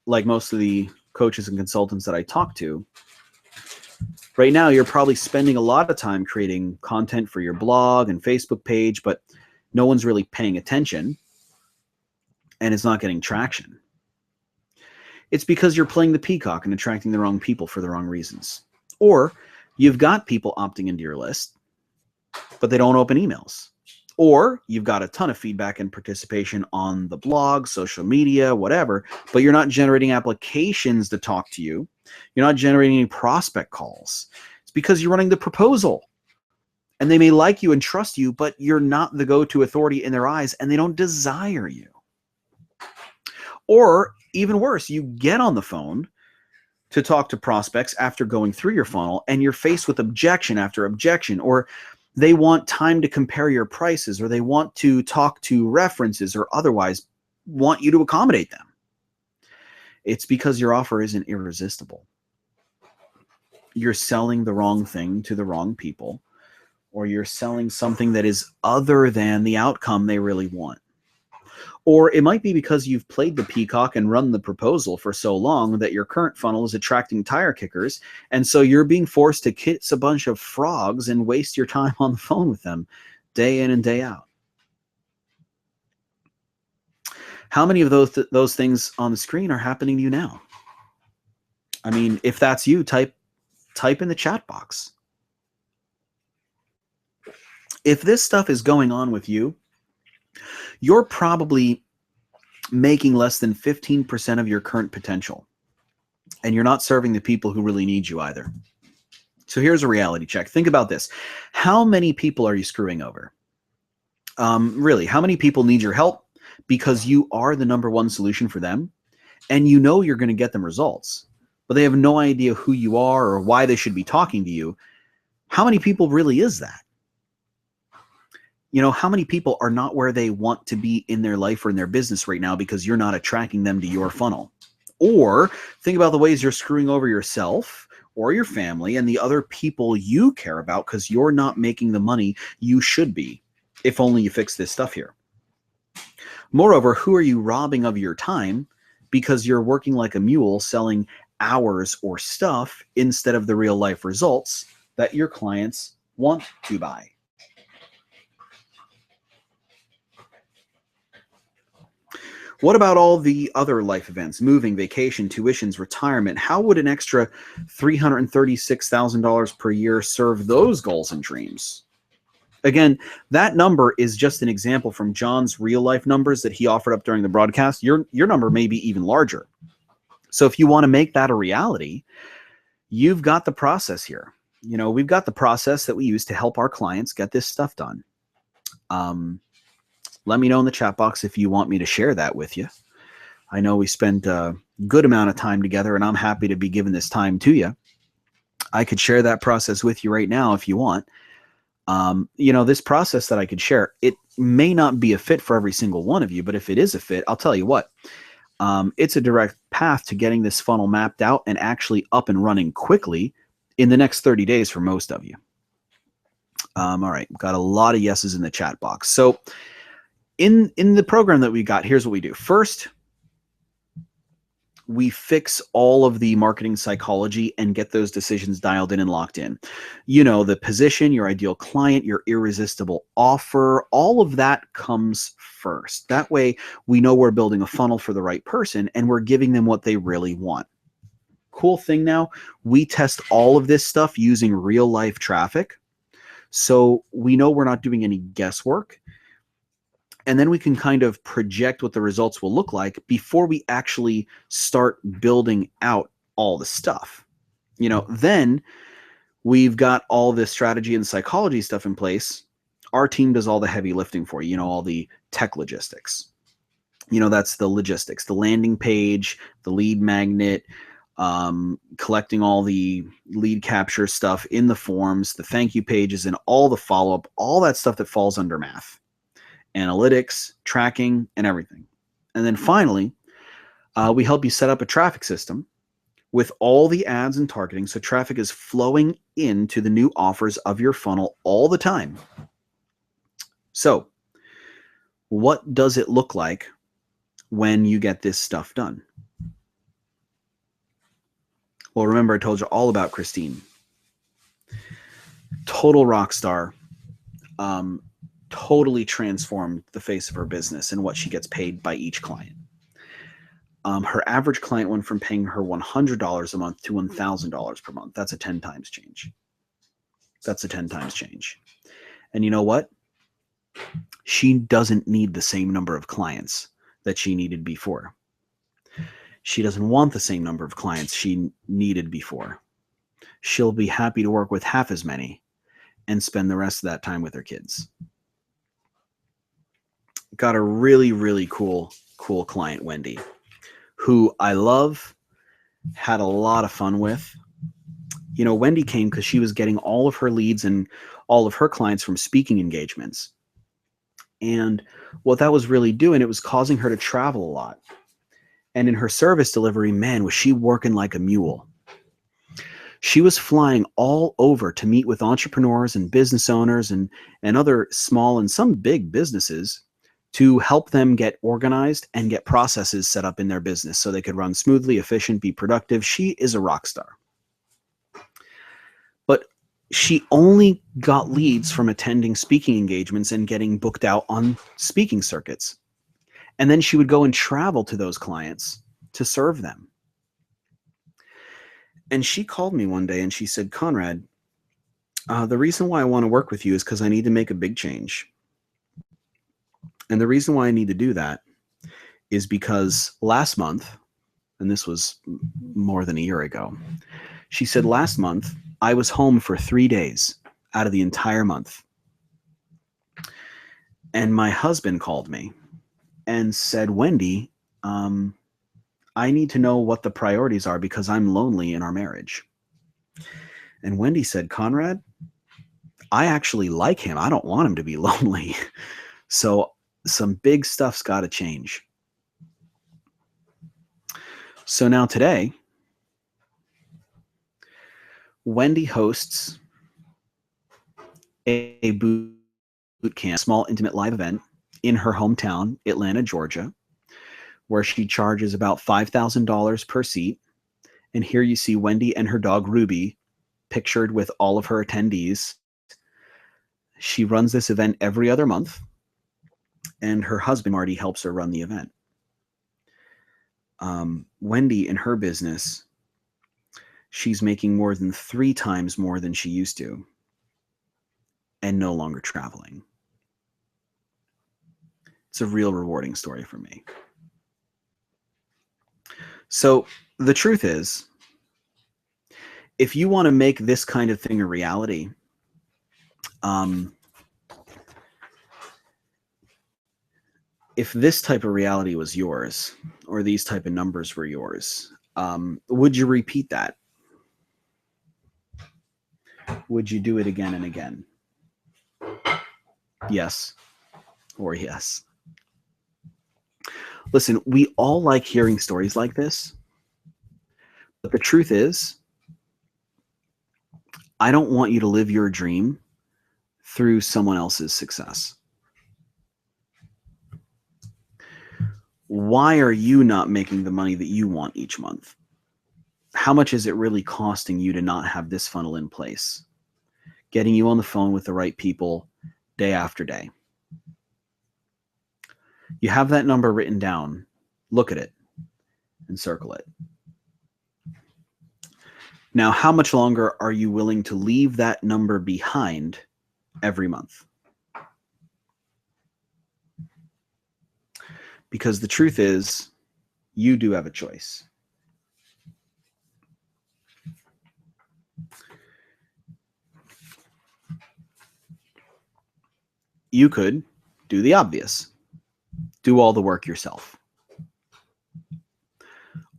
like most of the coaches and consultants that I talk to, right now you're probably spending a lot of time creating content for your blog and Facebook page, but no one's really paying attention, and it's not getting traction. It's because you're playing the peacock and attracting the wrong people for the wrong reasons. Or you've got people opting into your list, but they don't open emails. Or you've got a ton of feedback and participation on the blog, social media, whatever, but you're not generating applications to talk to you. You're not generating any prospect calls. It's because you're running the proposal. And they may like you and trust you, but you're not the go-to authority in their eyes, and they don't desire you. Or even worse, you get on the phone to talk to prospects after going through your funnel, and you're faced with objection after objection, or they want time to compare your prices, or they want to talk to references, or otherwise want you to accommodate them. It's because your offer isn't irresistible. You're selling the wrong thing to the wrong people, or you're selling something that is other than the outcome they really want. Or it might be because you've played the peacock and run the proposal for so long that your current funnel is attracting tire kickers, and so you're being forced to kiss a bunch of frogs and waste your time on the phone with them day in and day out. How many of those things on the screen are happening to you now? I mean, if that's you, type in the chat box. If this stuff is going on with you, you're probably making less than 15% of your current potential, and you're not serving the people who really need you either. So here's a reality check. Think about this. How many people are you screwing over? Really, how many people need your help because you are the number one solution for them, and you know you're going to get them results, but they have no idea who you are or why they should be talking to you? How many people really is that? You know, how many people are not where they want to be in their life or in their business right now because you're not attracting them to your funnel? Or think about the ways you're screwing over yourself or your family and the other people you care about because you're not making the money you should be, if only you fix this stuff here. Moreover, who are you robbing of your time because you're working like a mule selling hours or stuff instead of the real life results that your clients want to buy? What about all the other life events, moving, vacation, tuitions, retirement? How would an extra $336,000 per year serve those goals and dreams? Again, that number is just an example from John's real life numbers that he offered up during the broadcast. Your number may be even larger. So if you want to make that a reality, you've got the process here. We've got the process that we use to help our clients get this stuff done. Let me know in the chat box if you want me to share that with you. I know we spent a good amount of time together, and I'm happy to be giving this time to you. I could share that process with you right now if you want. This process that I could share, it may not be a fit for every single one of you, but if it is a fit, I'll tell you what, it's a direct path to getting this funnel mapped out and actually up and running quickly in the next 30 days for most of you. All right, got a lot of yeses in the chat box. So in the program that we got, here's what we do. First, we fix all of the marketing psychology and get those decisions dialed in and locked in. The position, your ideal client, your irresistible offer, all of that comes first. That way we know we're building a funnel for the right person and we're giving them what they really want. Cool thing now, we test all of this stuff using real life traffic. So we know we're not doing any guesswork. And then we can kind of project what the results will look like before we actually start building out all the stuff. Then we've got all this strategy and psychology stuff in place. Our team does all the heavy lifting for you, all the tech logistics. That's the logistics, the landing page, the lead magnet, collecting all the lead capture stuff in the forms, the thank you pages, and all the follow-up, all that stuff that falls under math. Analytics, tracking, and everything. And then finally, we help you set up a traffic system with all the ads and targeting so traffic is flowing into the new offers of your funnel all the time. So what does it look like when you get this stuff done? Well, remember I told you all about Christine. Total rock star. Totally transformed the face of her business and what she gets paid by each client. Her average client went from paying her $100 a month to $1,000 per month. That's a 10 times change. That's a 10 times change. And you know what? She doesn't need the same number of clients that she needed before. She doesn't want the same number of clients she needed before. She'll be happy to work with half as many and spend the rest of that time with her kids. Got a really, really cool client, Wendy, who I love, had a lot of fun with. Wendy came because she was getting all of her leads and all of her clients from speaking engagements. And what that was really doing, it was causing her to travel a lot. And in her service delivery, man, was she working like a mule. She was flying all over to meet with entrepreneurs and business owners and other small and some big businesses to help them get organized and get processes set up in their business so they could run smoothly, efficient, be productive. She is a rock star. But she only got leads from attending speaking engagements and getting booked out on speaking circuits. And then she would go and travel to those clients to serve them. And she called me one day and she said, Conrad, the reason why I want to work with you is because I need to make a big change. And the reason why I need to do that is because last month, and this was more than a year ago, she said, last month, I was home for 3 days out of the entire month. And my husband called me and said, Wendy, I need to know what the priorities are because I'm lonely in our marriage. And Wendy said, Conrad, I actually like him. I don't want him to be lonely. So some big stuff's got to change. So now today, Wendy hosts a boot camp, small intimate live event in her hometown, Atlanta, Georgia, where she charges about $5,000 per seat. And here you see Wendy and her dog Ruby pictured with all of her attendees. She runs this event every other month, and her husband Marty helps her run the event. Wendy, in her business, she's making more than 3 times more than she used to and no longer traveling. It's a real rewarding story for me. So The truth is, if you want to make this kind of thing a reality, if this type of reality was yours, or these type of numbers were yours, would you repeat that? Would you do it again and again? Yes or yes. Listen, we all like hearing stories like this, but the truth is, I don't want you to live your dream through someone else's success. Why are you not making the money that you want each month? How much is it really costing you to not have this funnel in place? Getting you on the phone with the right people day after day. You have that number written down. Look at it and circle it. Now, how much longer are you willing to leave that number behind every month? Because the truth is, you do have a choice. You could do the obvious. Do all the work yourself.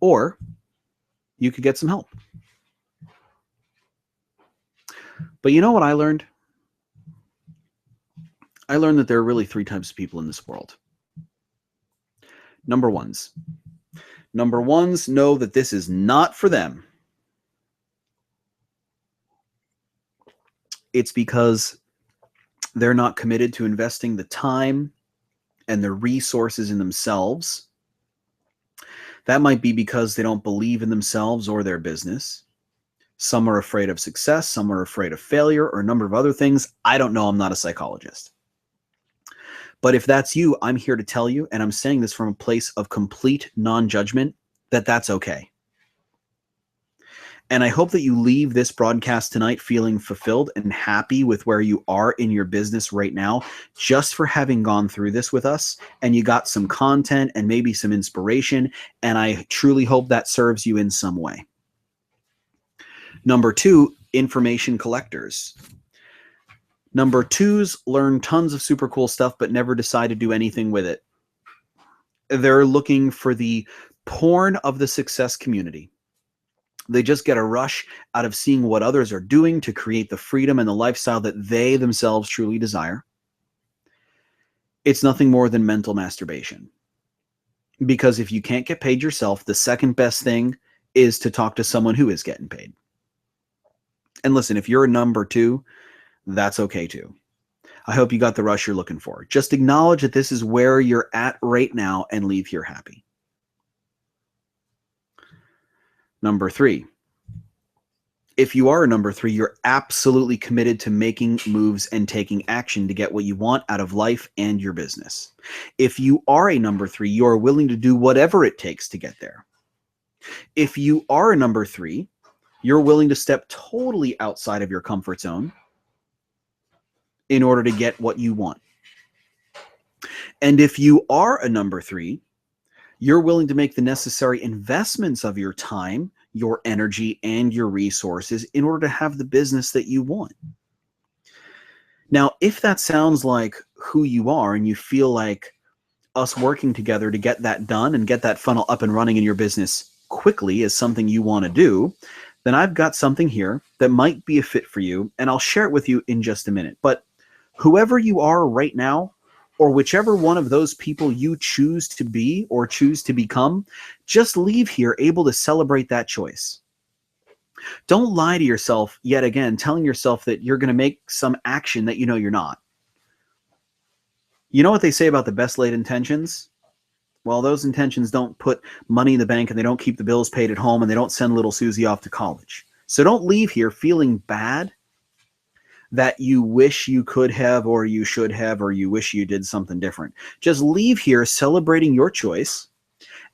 Or you could get some help. But you know what I learned? I learned that there are really 3 types of people in this world. Number ones. Number ones know that this is not for them. It's because they're not committed to investing the time and the resources in themselves. That might be because they don't believe in themselves or their business. Some are afraid of success, some are afraid of failure, or a number of other things. I don't know. I'm not a psychologist. But if that's you, I'm here to tell you, and I'm saying this from a place of complete non-judgment, that that's okay. And I hope that you leave this broadcast tonight feeling fulfilled and happy with where you are in your business right now, just for having gone through this with us, and you got some content and maybe some inspiration, and I truly hope that serves you in some way. Number 2, information collectors. Number 2s learn tons of super cool stuff but never decide to do anything with it. They're looking for the porn of the success community. They just get a rush out of seeing what others are doing to create the freedom and the lifestyle that they themselves truly desire. It's nothing more than mental masturbation. Because if you can't get paid yourself, the second best thing is to talk to someone who is getting paid. And listen, if you're a number 2, that's okay too. I hope you got the rush you're looking for. Just acknowledge that this is where you're at right now and leave here happy. Number 3. If you are a number 3, you're absolutely committed to making moves and taking action to get what you want out of life and your business. If you are a number 3, you're willing to do whatever it takes to get there. If you are a number 3, you're willing to step totally outside of your comfort zone in order to get what you want. And if you are a number 3, you're willing to make the necessary investments of your time, your energy, and your resources in order to have the business that you want. Now, if that sounds like who you are and you feel like us working together to get that done and get that funnel up and running in your business quickly is something you want to do, then I've got something here that might be a fit for you, and I'll share it with you in just a minute. But whoever you are right now, or whichever one of those people you choose to be or choose to become, just leave here able to celebrate that choice. Don't lie to yourself yet again, telling yourself that you're going to make some action that you know you're not. You know what they say about the best laid intentions? Well, those intentions don't put money in the bank, and they don't keep the bills paid at home, and they don't send little Susie off to college. So don't leave here feeling bad that you wish you could have, or you should have, or you wish you did something different. Just leave here celebrating your choice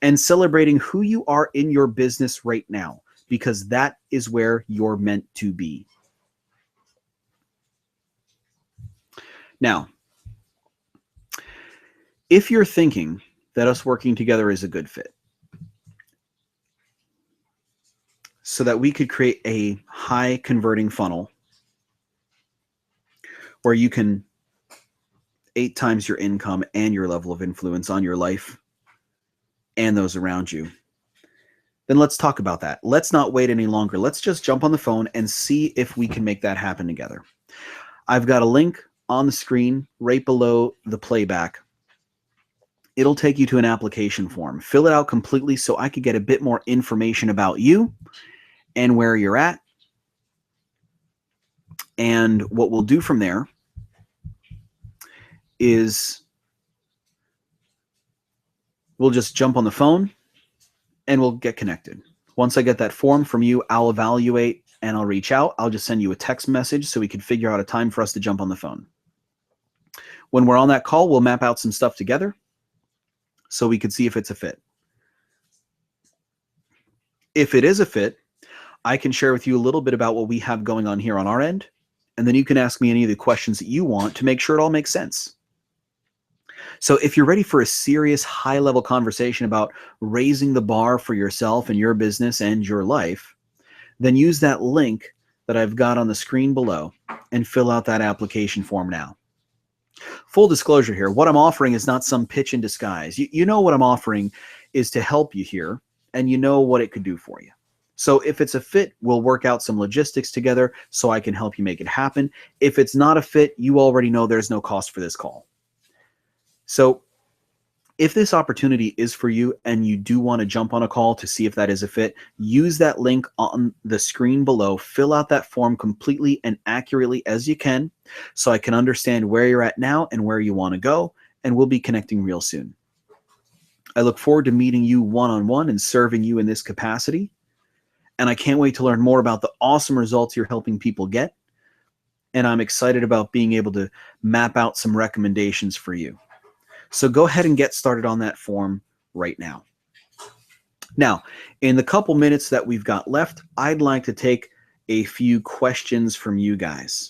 and celebrating who you are in your business right now, because that is where you're meant to be. Now, if you're thinking that us working together is a good fit, so that we could create a high converting funnel where you can 8 times your income and your level of influence on your life and those around you, then let's talk about that. Let's not wait any longer. Let's just jump on the phone and see if we can make that happen together. I've got a link on the screen right below the playback. It'll take you to an application form. Fill it out completely so I could get a bit more information about you and where you're at. And what we'll do from there is we'll just jump on the phone and we'll get connected. Once I get that form from you, I'll evaluate and I'll reach out. I'll just send you a text message so we can figure out a time for us to jump on the phone. When we're on that call, we'll map out some stuff together so we can see if it's a fit. If it is a fit, I can share with you a little bit about what we have going on here on our end, and then you can ask me any of the questions that you want to make sure it all makes sense. So if you're ready for a serious high-level conversation about raising the bar for yourself and your business and your life, then use that link that I've got on the screen below and fill out that application form now. Full disclosure here, what I'm offering is not some pitch in disguise. You know what I'm offering is to help you here, and you know what it could do for you. So if it's a fit, we'll work out some logistics together so I can help you make it happen. If it's not a fit, you already know there's no cost for this call. So if this opportunity is for you and you do want to jump on a call to see if that is a fit, use that link on the screen below, fill out that form completely and accurately as you can so I can understand where you're at now and where you want to go, and we'll be connecting real soon. I look forward to meeting you one-on-one and serving you in this capacity, and I can't wait to learn more about the awesome results you're helping people get, and I'm excited about being able to map out some recommendations for you. So go ahead and get started on that form right now. Now, in the couple minutes that we've got left, I'd like to take a few questions from you guys.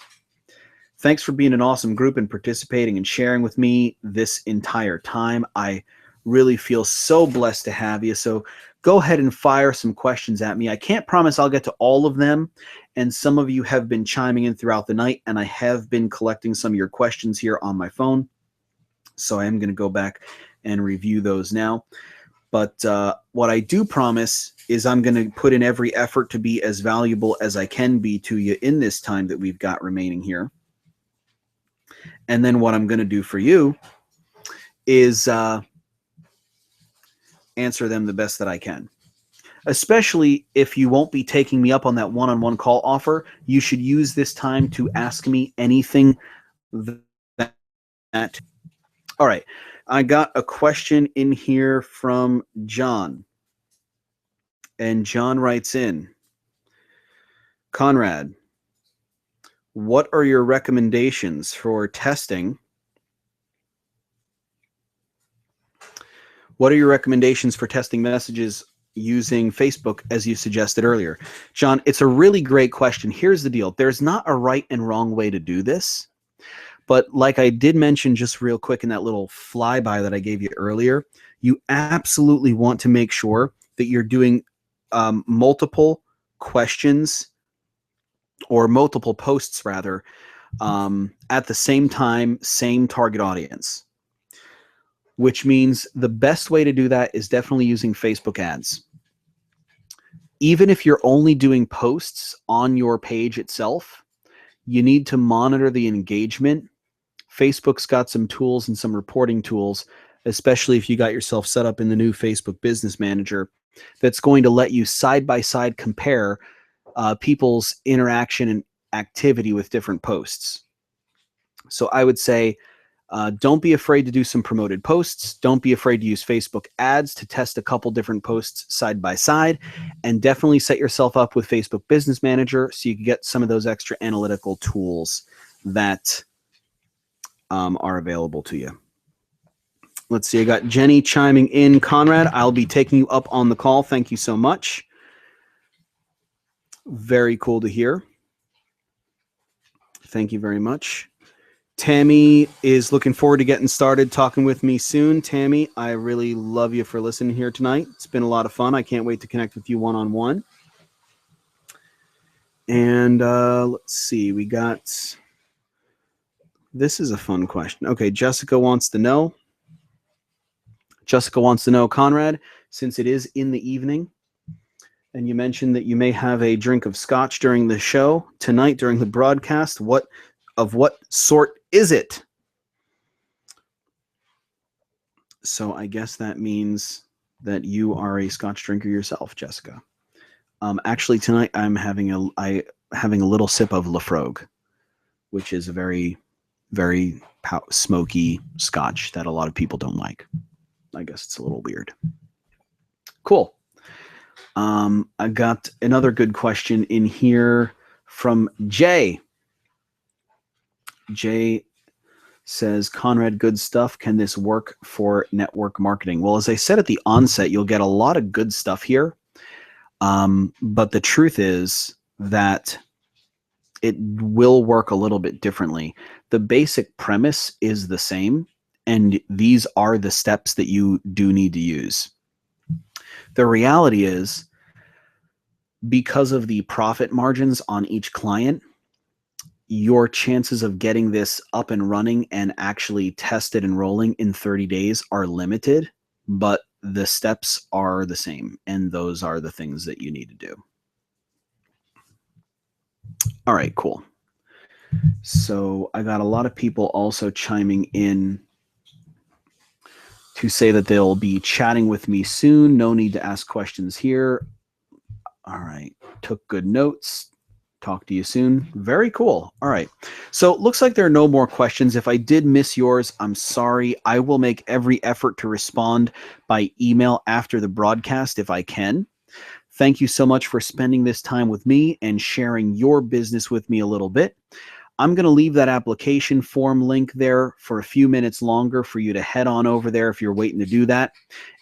Thanks for being an awesome group and participating and sharing with me this entire time. I really feel so blessed to have you. So go ahead and fire some questions at me. I can't promise I'll get to all of them, and some of you have been chiming in throughout the night, and I have been collecting some of your questions here on my phone. So I am going to go back and review those now. But what I do promise is I'm going to put in every effort to be as valuable as I can be to you in this time that we've got remaining here. And then what I'm going to do for you is answer them the best that I can. Especially if you won't be taking me up on that one-on-one call offer, you should use this time to ask me anything that. All right, I got a question in here from John. And John writes in, Conrad, what are your recommendations for testing? What are your recommendations for testing messages using Facebook, as you suggested earlier? John, it's a really great question. Here's the deal. There's not a right and wrong way to do this. But like I did mention just real quick in that little flyby that I gave you earlier, you absolutely want to make sure that you're doing multiple questions or multiple posts rather at the same time, same target audience, which means the best way to do that is definitely using Facebook ads. Even if you're only doing posts on your page itself, you need to monitor the engagement. Facebook's got some tools and some reporting tools, especially if you got yourself set up in the new Facebook Business Manager, that's going to let you side-by-side compare people's interaction and activity with different posts. So I would say don't be afraid to do some promoted posts. Don't be afraid to use Facebook ads to test a couple different posts side by side, and definitely set yourself up with Facebook Business Manager so you can get some of those extra analytical tools that are available to you. Let's see, I got Jenny chiming in. Conrad, I'll be taking you up on the call. Thank you so much. Very cool to hear. Thank you very much. Tammy is looking forward to getting started talking with me soon. Tammy, I really love you for listening here tonight. It's been a lot of fun. I can't wait to connect with you one-on-one. And let's see, we got, this is a fun question. Okay, Jessica wants to know, Conrad, since it is in the evening, and you mentioned that you may have a drink of scotch during the show tonight during the broadcast, what sort is it? So I guess that means that you are a scotch drinker yourself, Jessica. Actually, tonight I'm having a little sip of Laphroaig, which is a very, very smoky scotch that a lot of people don't like. I guess it's a little weird. Cool. I got another good question in here from Jay. Jay says, Conrad, good stuff. Can this work for network marketing? Well, as I said at the onset, you'll get a lot of good stuff here. But the truth is that it will work a little bit differently. The basic premise is the same, and these are the steps that you do need to use. The reality is, because of the profit margins on each client, your chances of getting this up and running and actually tested and rolling in 30 days are limited, but the steps are the same, and those are the things that you need to do. All right, cool. So I got a lot of people also chiming in to say that they'll be chatting with me soon. No need to ask questions here. All right, took good notes. Talk to you soon. Very cool. All right. So it looks like there are no more questions. If I did miss yours, I'm sorry. I will make every effort to respond by email after the broadcast if I can. Thank you so much for spending this time with me and sharing your business with me a little bit. I'm going to leave that application form link there for a few minutes longer for you to head on over there if you're waiting to do that.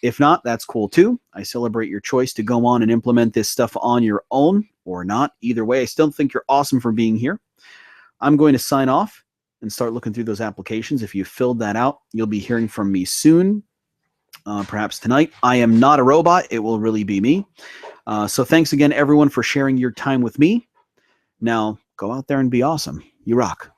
If not, that's cool too. I celebrate your choice to go on and implement this stuff on your own or not. Either way, I still think you're awesome for being here. I'm going to sign off and start looking through those applications. If you filled that out, you'll be hearing from me soon, perhaps tonight. I am not a robot. It will really be me. So thanks again, everyone, for sharing your time with me. Now, go out there and be awesome. You rock.